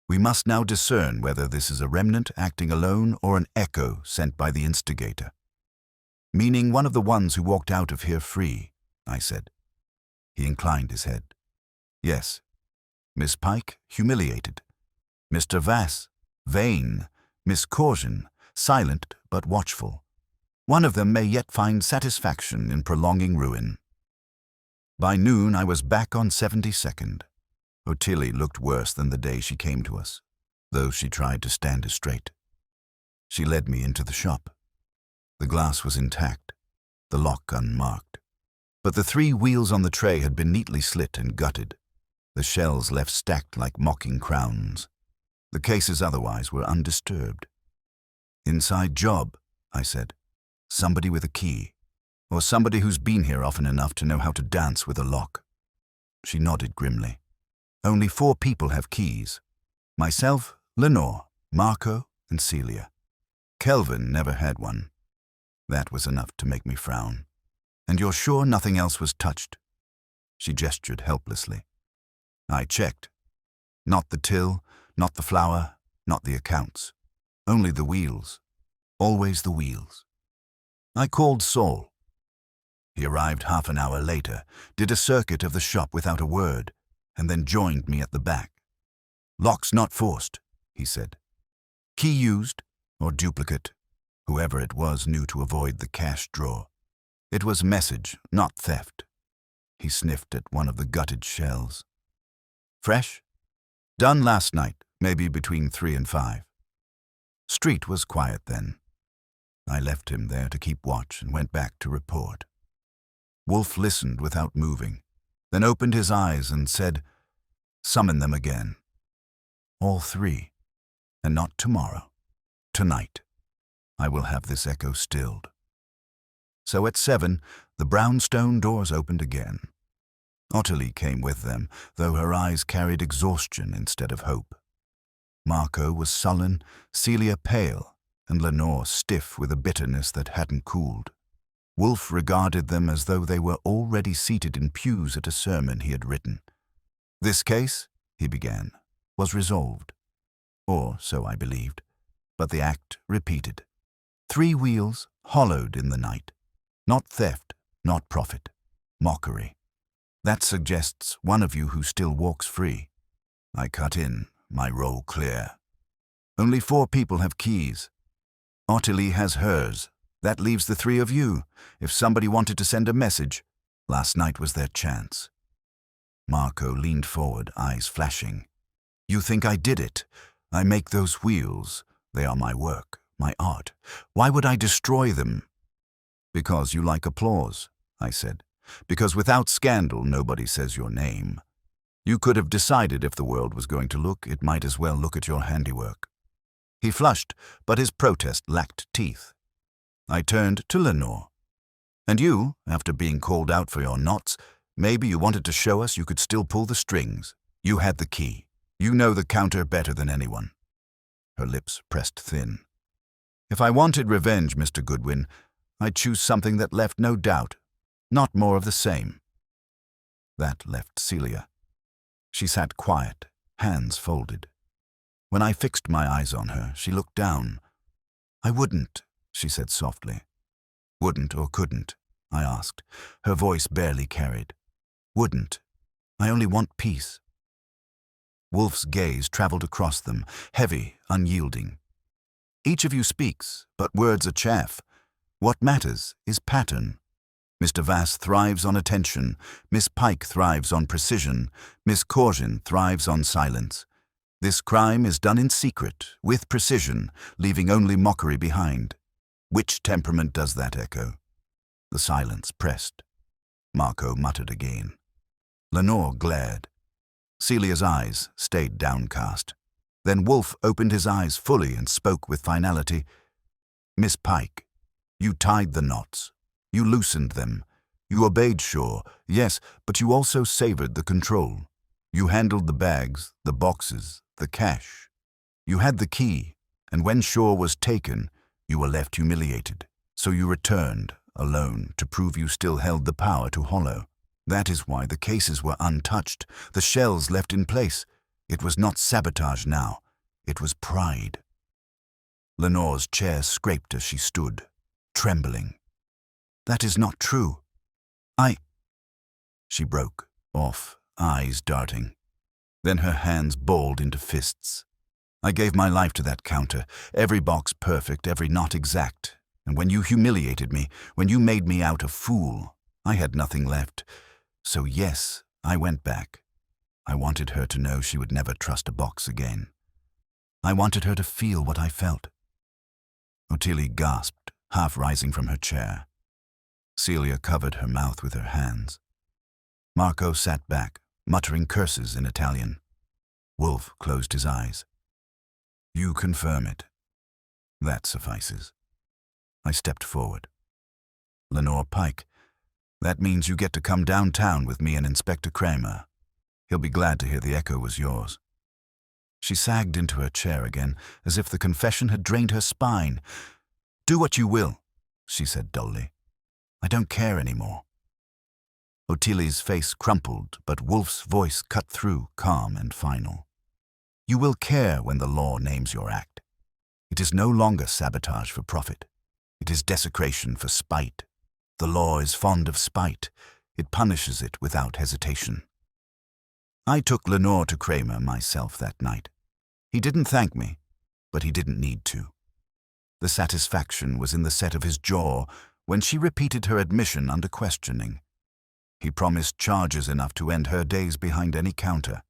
We must now discern whether this is a remnant acting alone or an echo sent by the instigator. Meaning one of the ones who walked out of here free, I said. He inclined his head. Yes. Miss Pike, humiliated. Mr. Vass, vain. Miss Corjan, silent but watchful. One of them may yet find satisfaction in prolonging ruin. By noon I was back on 72nd. Ottilie looked worse than the day she came to us, though she tried to stand as straight. She led me into the shop. The glass was intact, the lock unmarked. But the 3 wheels on the tray had been neatly slit and gutted, the shells left stacked like mocking crowns. The cases otherwise were undisturbed. Inside job, I said. Somebody with a key, or somebody who's been here often enough to know how to dance with a lock. She nodded grimly. Only 4 people have keys. Myself, Lenore, Marco, and Celia. Kelvin never had one. That was enough to make me frown. And you're sure nothing else was touched? She gestured helplessly. I checked. Not the till, not the flour, not the accounts. Only the wheels. Always the wheels. I called Saul. He arrived half an hour later, did a circuit of the shop without a word, and then joined me at the back. Lock's not forced, he said. Key used, or duplicate. Whoever it was knew to avoid the cash drawer. It was message, not theft. He sniffed at one of the gutted shells. Fresh? Done last night, maybe between 3 and 5. Street was quiet then. I left him there to keep watch and went back to report. Wolfe listened without moving, then opened his eyes and said, Summon them again. All 3, and not tomorrow. Tonight. I will have this echo stilled. So at 7, the brownstone doors opened again. Ottilie came with them, though her eyes carried exhaustion instead of hope. Marco was sullen, Celia pale, and Lenore stiff with a bitterness that hadn't cooled. Wolfe regarded them as though they were already seated in pews at a sermon he had written. This case, he began, was resolved. Or so I believed, but the act repeated. 3 wheels hollowed in the night. Not theft, not profit. Mockery. That suggests one of you who still walks free. I cut in, my role clear. Only 4 people have keys. Ottilie has hers. That leaves the 3 of you. If somebody wanted to send a message, last night was their chance. Marco leaned forward, eyes flashing. You think I did it? I make those wheels. They are my work, my art. Why would I destroy them? Because you like applause, I said. Because without scandal, nobody says your name. You could have decided if the world was going to look, it might as well look at your handiwork. He flushed, but his protest lacked teeth. I turned to Lenore. And you, after being called out for your knots, maybe you wanted to show us you could still pull the strings. You had the key. You know the counter better than anyone. Her lips pressed thin. If I wanted revenge, Mr. Goodwin, I'd choose something that left no doubt. Not more of the same. That left Celia. She sat quiet, hands folded. When I fixed my eyes on her, she looked down. I wouldn't, she said softly. Wouldn't or couldn't, I asked. Her voice barely carried. Wouldn't. I only want peace. Wolfe's gaze traveled across them, heavy, unyielding. Each of you speaks, but words are chaff. What matters is pattern. Mr. Vass thrives on attention. Miss Pike thrives on precision. Miss Corjan thrives on silence. This crime is done in secret, with precision, leaving only mockery behind. Which temperament does that echo? The silence pressed. Marco muttered again. Lenore glared. Celia's eyes stayed downcast. Then Wolfe opened his eyes fully and spoke with finality. "Miss Pike, you tied the knots. You loosened them. You obeyed Shaw, yes, but you also savored the control. You handled the bags, the boxes, the cash. You had the key, and when Shaw was taken, you were left humiliated. So you returned, alone, to prove you still held the power to hollow. That is why the cases were untouched, the shells left in place. It was not sabotage now. It was pride." Lenore's chair scraped as she stood, trembling. "That is not true. She broke off, eyes darting. Then her hands balled into fists. "I gave my life to that counter, every box perfect, every knot exact. And when you humiliated me, when you made me out a fool, I had nothing left. So yes, I went back. I wanted her to know she would never trust a box again. I wanted her to feel what I felt." Ottilie gasped, half rising from her chair. Celia covered her mouth with her hands. Marco sat back, muttering curses in Italian. Wolfe closed his eyes. "You confirm it. That suffices." I stepped forward. "Lenore Pike, that means you get to come downtown with me and Inspector Kramer. He'll be glad to hear the echo was yours." She sagged into her chair again, as if the confession had drained her spine. "Do what you will," she said dully. "I don't care anymore." Ottilie's face crumpled, but Wolfe's voice cut through, calm and final. "You will care when the law names your act. It is no longer sabotage for profit. It is desecration for spite. The law is fond of spite. It punishes it without hesitation." I took Lenore to Kramer myself that night. He didn't thank me, but he didn't need to. The satisfaction was in the set of his jaw when she repeated her admission under questioning. He promised charges enough to end her days behind any counter.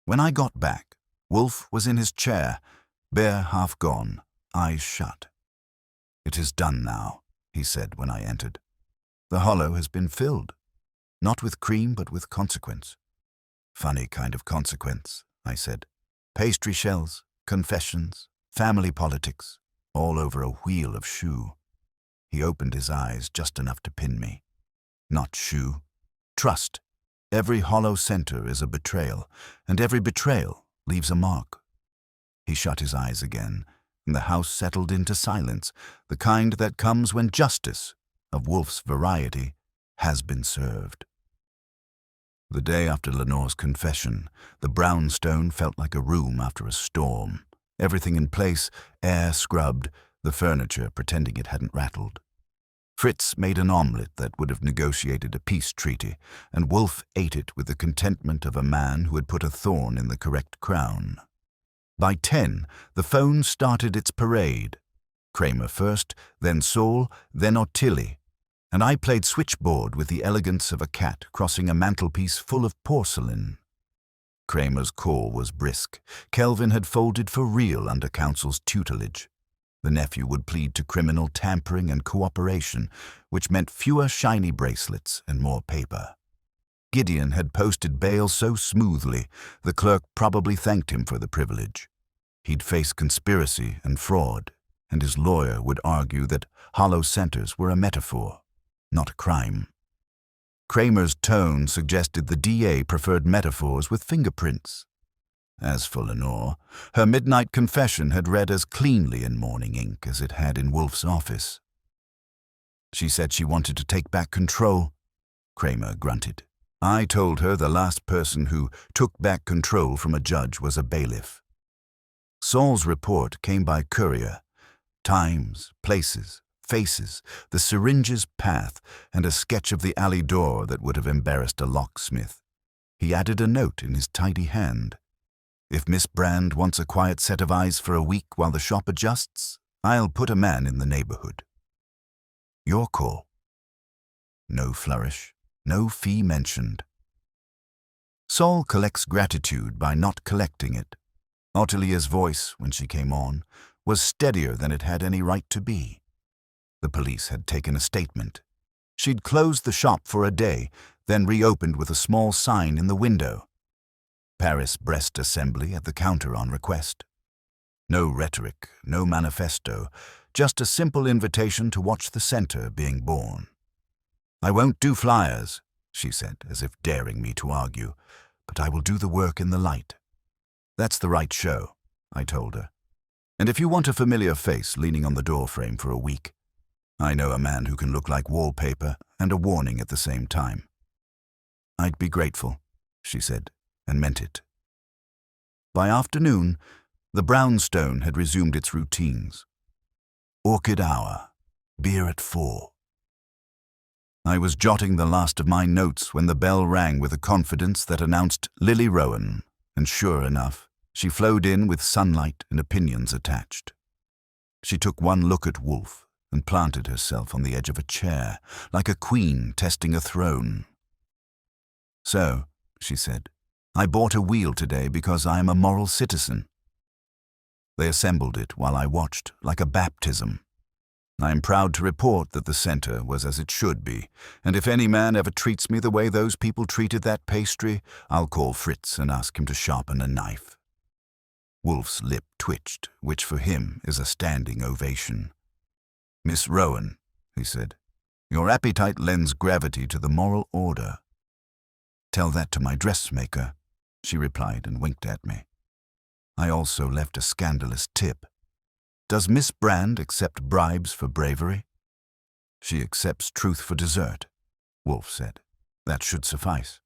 When I got back, Wolfe was in his chair, bare half gone, eyes shut. "It is done now," he said when I entered. "The hollow has been filled, not with cream but with consequence." "Funny kind of consequence," I said. "Pastry shells, confessions, family politics, all over a wheel of shoe." He opened his eyes just enough to pin me. "Not shoe. Trust. Every hollow center is a betrayal, and every betrayal leaves a mark." He shut his eyes again, and the house settled into silence, the kind that comes when justice, of Wolfe's variety, has been served. The day after Lenore's confession, the brownstone felt like a room after a storm. Everything in place, air scrubbed, the furniture pretending it hadn't rattled. Fritz made an omelette that would have negotiated a peace treaty, and Wolfe ate it with the contentment of a man who had put a thorn in the correct crown. By 10, the phone started its parade. Kramer first, then Saul, then Ottilie, and I played switchboard with the elegance of a cat crossing a mantelpiece full of porcelain. Kramer's call was brisk. Kelvin had folded for real under counsel's tutelage. The nephew would plead to criminal tampering and cooperation, which meant fewer shiny bracelets and more paper. Gideon had posted bail so smoothly, the clerk probably thanked him for the privilege. He'd face conspiracy and fraud, and his lawyer would argue that hollow centers were a metaphor, not a crime. Kramer's tone suggested the DA preferred metaphors with fingerprints. As for Lenore, her midnight confession had read as cleanly in morning ink as it had in Wolfe's office. She said she wanted to take back control. Kramer grunted. I told her the last person who took back control from a judge was a bailiff. Saul's report came by courier. Times, places, faces, the syringe's path, and a sketch of the alley door that would have embarrassed a locksmith. He added a note in his tidy hand. If Miss Brand wants a quiet set of eyes for a week while the shop adjusts, I'll put a man in the neighborhood. Your call. No flourish, no fee mentioned. Saul collects gratitude by not collecting it. Ottilia's voice, when she came on, was steadier than it had any right to be. The police had taken a statement. She'd closed the shop for a day, then reopened with a small sign in the window. Paris Brest Assembly at the counter on request. No rhetoric, no manifesto, just a simple invitation to watch the center being born. "I won't do flyers," she said, as if daring me to argue, "but I will do the work in the light." "That's the right show," I told her. "And if you want a familiar face leaning on the doorframe for a week, I know a man who can look like wallpaper and a warning at the same time." "I'd be grateful," she said, and meant it. By afternoon, the brownstone had resumed its routines. Orchid hour, beer at 4. I was jotting the last of my notes when the bell rang with a confidence that announced Lily Rowan, and sure enough, she flowed in with sunlight and opinions attached. She took one look at Wolfe and planted herself on the edge of a chair, like a queen testing a throne. "So," she said, "I bought a wheel today because I am a moral citizen." They assembled it while I watched, like a baptism. I am proud to report that the center was as it should be, and if any man ever treats me the way those people treated that pastry, I'll call Fritz and ask him to sharpen a knife. Wolfe's lip twitched, which for him is a standing ovation. "Miss Rowan," he said, "your appetite lends gravity to the moral order." "Tell that to my dressmaker," she replied and winked at me. I also left a scandalous tip. "Does Miss Brand accept bribes for bravery?" "She accepts truth for dessert," Wolfe said. "That should suffice."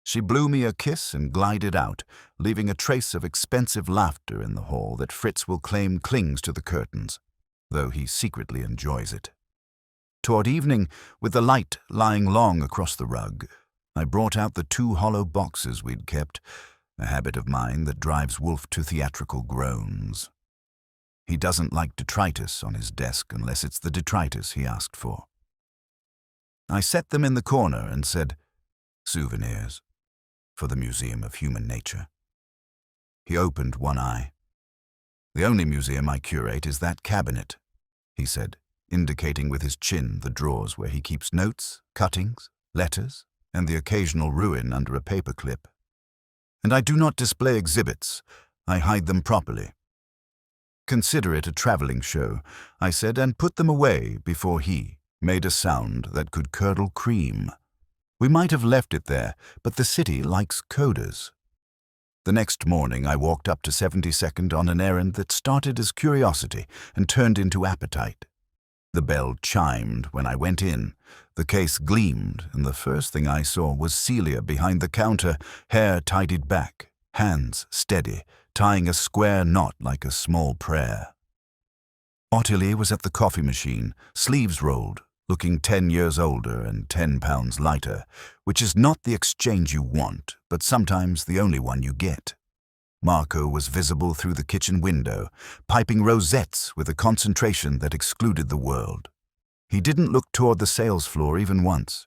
She blew me a kiss and glided out, leaving a trace of expensive laughter in the hall that Fritz will claim clings to the curtains, though he secretly enjoys it. Toward evening, with the light lying long across the rug, I brought out the 2 hollow boxes we'd kept, a habit of mine that drives Wolfe to theatrical groans. He doesn't like detritus on his desk unless it's the detritus he asked for. I set them in the corner and said, "Souvenirs, for the Museum of Human Nature." He opened one eye. "The only museum I curate is that cabinet," he said, indicating with his chin the drawers where he keeps notes, cuttings, letters, and the occasional ruin under a paperclip. "And I do not display exhibits. I hide them properly." "Consider it a traveling show," I said, and put them away before he made a sound that could curdle cream. We might have left it there, but the city likes coders. The next morning I walked up to 72nd on an errand that started as curiosity and turned into appetite. The bell chimed when I went in. The case gleamed, and the first thing I saw was Celia behind the counter, hair tidied back, hands steady, tying a square knot like a small prayer. Ottilie was at the coffee machine, sleeves rolled, looking 10 years older and 10 pounds lighter, which is not the exchange you want, but sometimes the only one you get. Marco was visible through the kitchen window, piping rosettes with a concentration that excluded the world. He didn't look toward the sales floor even once.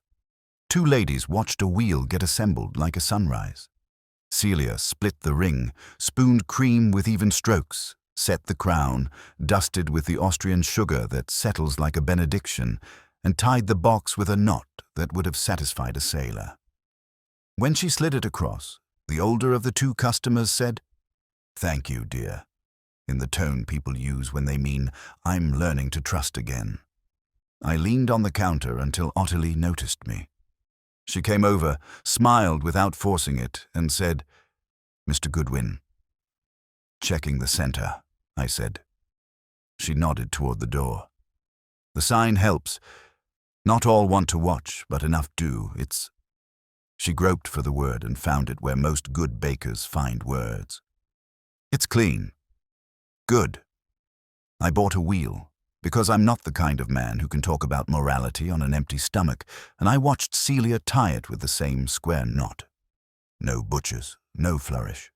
2 ladies watched a wheel get assembled like a sunrise. Celia split the ring, spooned cream with even strokes, set the crown, dusted with the Austrian sugar that settles like a benediction, and tied the box with a knot that would have satisfied a sailor. When she slid it across, the older of the 2 customers said, "Thank you, dear," in the tone people use when they mean, "I'm learning to trust again." I leaned on the counter until Ottilie noticed me. She came over, smiled without forcing it, and said, "Mr. Goodwin." "Checking the center," I said. She nodded toward the door. "The sign helps. Not all want to watch, but enough do. It's—" She groped for the word and found it where most good bakers find words. "It's clean. Good. I bought a wheel, because I'm not the kind of man who can talk about morality on an empty stomach, and I watched Celia tie it with the same square knot. No butchers, no flourish.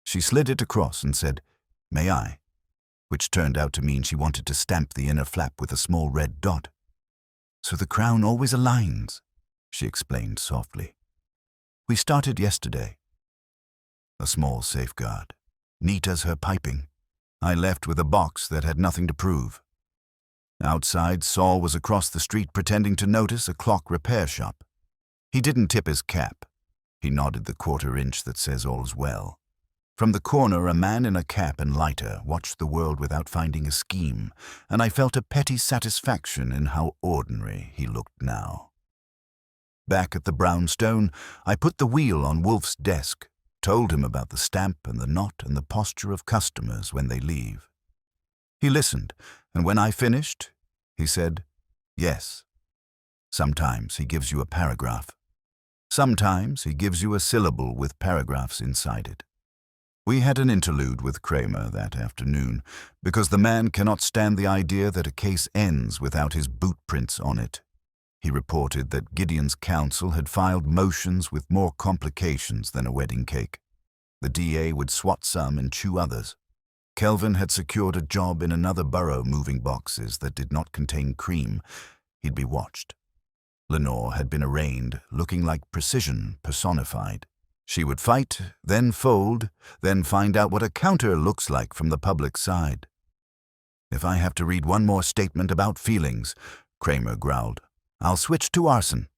She slid it across and said, "May I?" which turned out to mean she wanted to stamp the inner flap with a small red dot. "So the crown always aligns," she explained softly. "We started yesterday." A small safeguard, neat as her piping. I left with a box that had nothing to prove. Outside, Saul was across the street pretending to notice a clock repair shop. He didn't tip his cap. He nodded the quarter-inch that says all's well. From the corner, a man in a cap and lighter watched the world without finding a scheme, and I felt a petty satisfaction in how ordinary he looked now. Back at the brownstone, I put the wheel on Wolfe's desk, told him about the stamp and the knot and the posture of customers when they leave. He listened, and when I finished, he said, "Yes. Sometimes he gives you a paragraph. Sometimes he gives you a syllable with paragraphs inside it." We had an interlude with Kramer that afternoon, because the man cannot stand the idea that a case ends without his boot prints on it. He reported that Gideon's counsel had filed motions with more complications than a wedding cake. The DA would swat some and chew others. Kelvin had secured a job in another borough moving boxes that did not contain cream. He'd be watched. Lenore had been arraigned, looking like precision personified. She would fight, then fold, then find out what a counter looks like from the public side. "If I have to read one more statement about feelings," Kramer growled, "I'll switch to arson."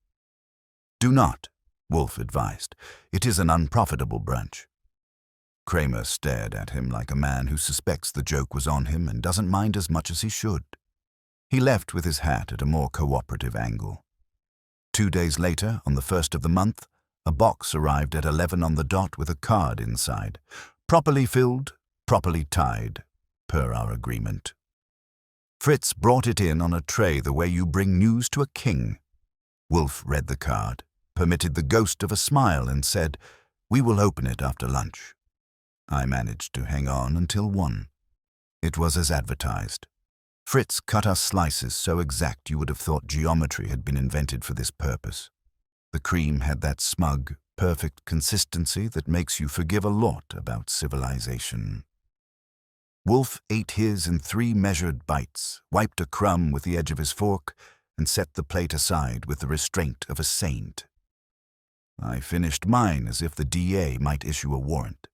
"Do not," Wolfe advised. "It is an unprofitable branch." Kramer stared at him like a man who suspects the joke was on him and doesn't mind as much as he should. He left with his hat at a more cooperative angle. 2 days later, on the 1st of the month, a box arrived at 11 on the dot with a card inside. Properly filled, properly tied, per our agreement. Fritz brought it in on a tray the way you bring news to a king. Wolfe read the card, permitted the ghost of a smile, and said, "We will open it after lunch." I managed to hang on until 1. It was as advertised. Fritz cut us slices so exact you would have thought geometry had been invented for this purpose. The cream had that smug, perfect consistency that makes you forgive a lot about civilization. Wolfe ate his in 3 measured bites, wiped a crumb with the edge of his fork, and set the plate aside with the restraint of a saint. I finished mine as if the DA might issue a warrant.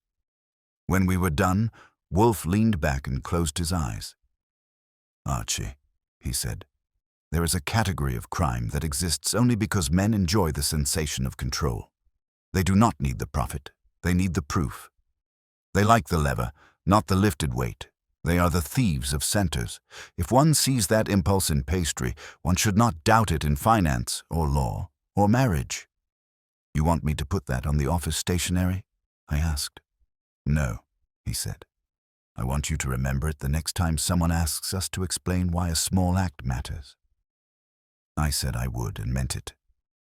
When we were done, Wolfe leaned back and closed his eyes. "Archie," he said, "there is a category of crime that exists only because men enjoy the sensation of control. They do not need the profit, they need the proof. They like the lever, not the lifted weight. They are the thieves of centers. If one sees that impulse in pastry, one should not doubt it in finance or law or marriage." "You want me to put that on the office stationery?" I asked. "No," he said. "I want you to remember it the next time someone asks us to explain why a small act matters." I said I would and meant it.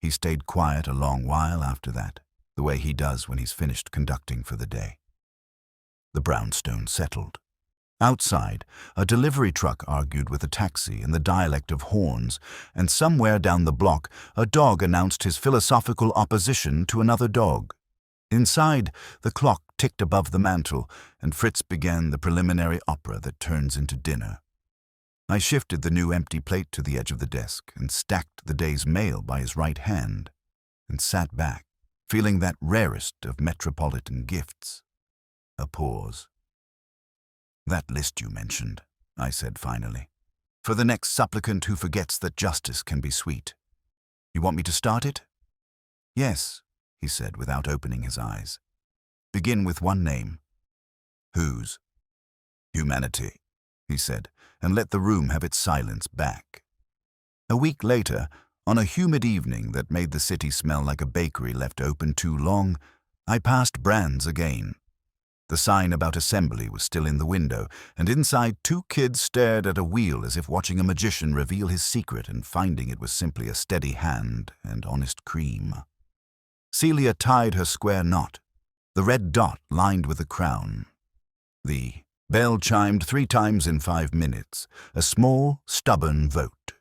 He stayed quiet a long while after that, the way he does when he's finished conducting for the day. The brownstone settled. Outside, a delivery truck argued with a taxi in the dialect of horns, and somewhere down the block, a dog announced his philosophical opposition to another dog. Inside, the clock ticked above the mantel, and Fritz began the preliminary opera that turns into dinner. I shifted the new empty plate to the edge of the desk and stacked the day's mail by his right hand, and sat back, feeling that rarest of metropolitan gifts. A pause. "That list you mentioned," I said finally, "for the next supplicant who forgets that justice can be sweet. You want me to start it?" "Yes," he said without opening his eyes. "Begin with one name." "Whose?" "Humanity," he said, and let the room have its silence back. A week later, on a humid evening that made the city smell like a bakery left open too long, I passed Brand's again. The sign about assembly was still in the window, and inside 2 kids stared at a wheel as if watching a magician reveal his secret and finding it was simply a steady hand and honest cream. Celia tied her square knot, the red dot lined with a crown. The bell chimed 3 times in 5 minutes, a small, stubborn vote.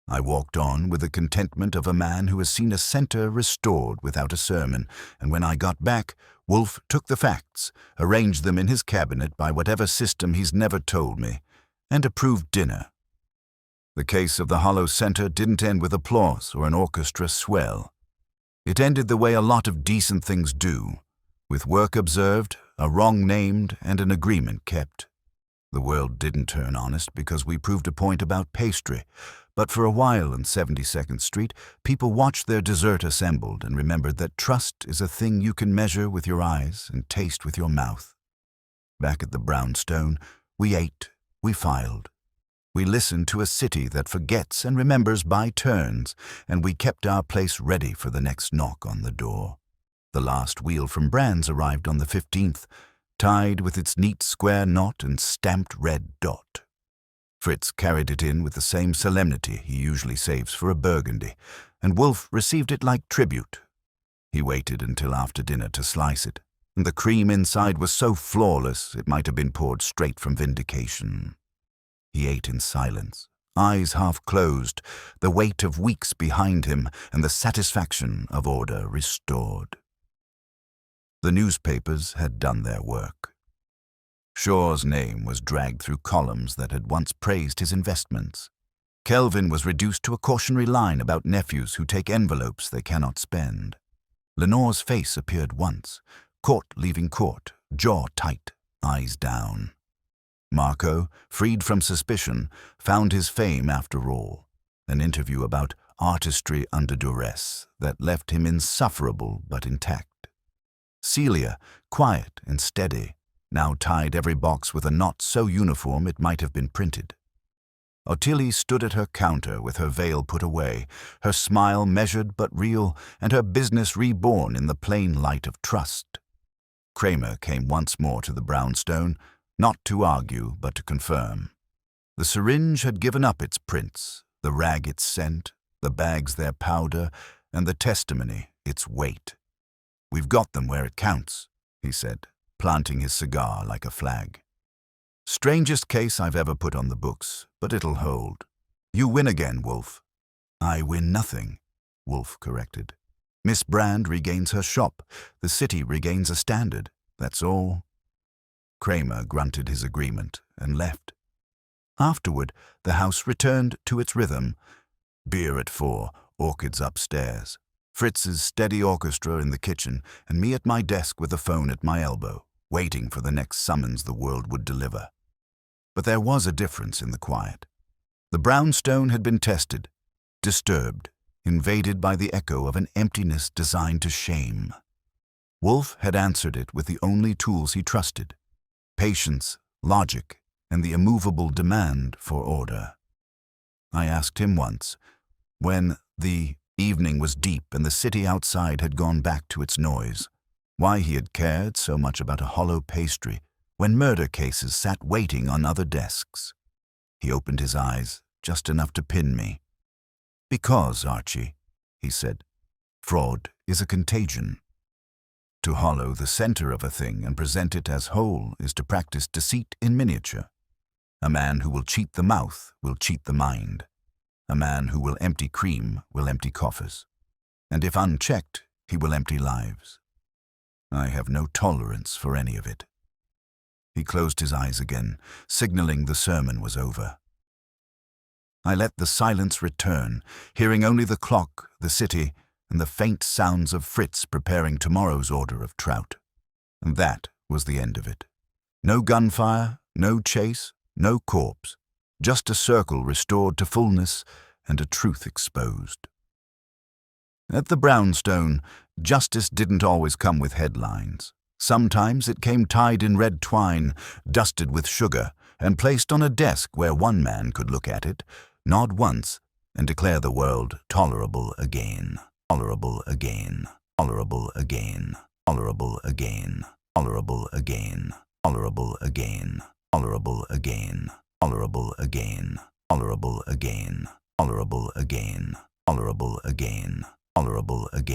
I walked on with the contentment of a man who has seen a center restored without a sermon, and when I got back, Wolfe took the facts, arranged them in his cabinet by whatever system he's never told me, and approved dinner. The case of the Hollow Center didn't end with applause or an orchestra swell. It ended the way a lot of decent things do, with work observed, a wrong named, and an agreement kept. The world didn't turn honest because we proved a point about pastry, But for a while on 72nd Street, people watched their dessert assembled and remembered that trust is a thing you can measure with your eyes and taste with your mouth. Back at the brownstone, we ate, we filed. We listened to a city that forgets and remembers by turns, and we kept our place ready for the next knock on the door. The last wheel from Brand's arrived on the 15th, tied with its neat square knot and stamped red dot. Fritz carried it in with the same solemnity he usually saves for a burgundy, and Wolfe received it like tribute. He waited until after dinner to slice it, and the cream inside was so flawless it might have been poured straight from vindication. He ate in silence, eyes half closed, the weight of weeks behind him and the satisfaction of order restored. The newspapers had done their work. Shaw's name was dragged through columns that had once praised his investments. Kelvin was reduced to a cautionary line about nephews who take envelopes they cannot spend. Lenore's face appeared once, caught leaving court, jaw tight, eyes down. Marco, freed from suspicion, found his fame after all, an interview about artistry under duress that left him insufferable but intact. Celia, quiet and steady, now tied every box with a knot so uniform it might have been printed. Ottilie stood at her counter with her veil put away, her smile measured but real, and her business reborn in the plain light of trust. Kramer came once more to the brownstone, not to argue, but to confirm. The syringe had given up its prints, the rag its scent, the bags their powder, and the testimony its weight. "We've got them where it counts," he said, planting his cigar like a flag. "Strangest case I've ever put on the books, but it'll hold. You win again, Wolfe." "I win nothing," Wolfe corrected. "Miss Brand regains her shop. The city regains a standard. That's all." Kramer grunted his agreement and left. Afterward, the house returned to its rhythm. Beer at 4, orchids upstairs, Fritz's steady orchestra in the kitchen, and me at my desk with the phone at my elbow, waiting for the next summons the world would deliver. But there was a difference in the quiet. The brownstone had been tested, disturbed, invaded by the echo of an emptiness designed to shame. Wolfe had answered it with the only tools he trusted: patience, logic, and the immovable demand for order. I asked him once, when the evening was deep and the city outside had gone back to its noise, why he had cared so much about a hollow pastry when murder cases sat waiting on other desks. He opened his eyes, just enough to pin me. "Because, Archie," he said, "fraud is a contagion. To hollow the center of a thing and present it as whole is to practice deceit in miniature. A man who will cheat the mouth will cheat the mind. A man who will empty cream will empty coffers. And if unchecked, he will empty lives. I have no tolerance for any of it." He closed his eyes again, signaling the sermon was over. I let the silence return, hearing only the clock, the city, and the faint sounds of Fritz preparing tomorrow's order of trout. And that was the end of it. No gunfire, no chase, no corpse, just a circle restored to fullness and a truth exposed. At the brownstone, justice didn't always come with headlines. Sometimes it came tied in red twine, dusted with sugar, and placed on a desk where one man could look at it, nod once, and declare the world tolerable again. Tolerable again, tolerable again, tolerable again, tolerable again, tolerable again, tolerable again, tolerable again, tolerable again, tolerable again, tolerable again, tolerable again.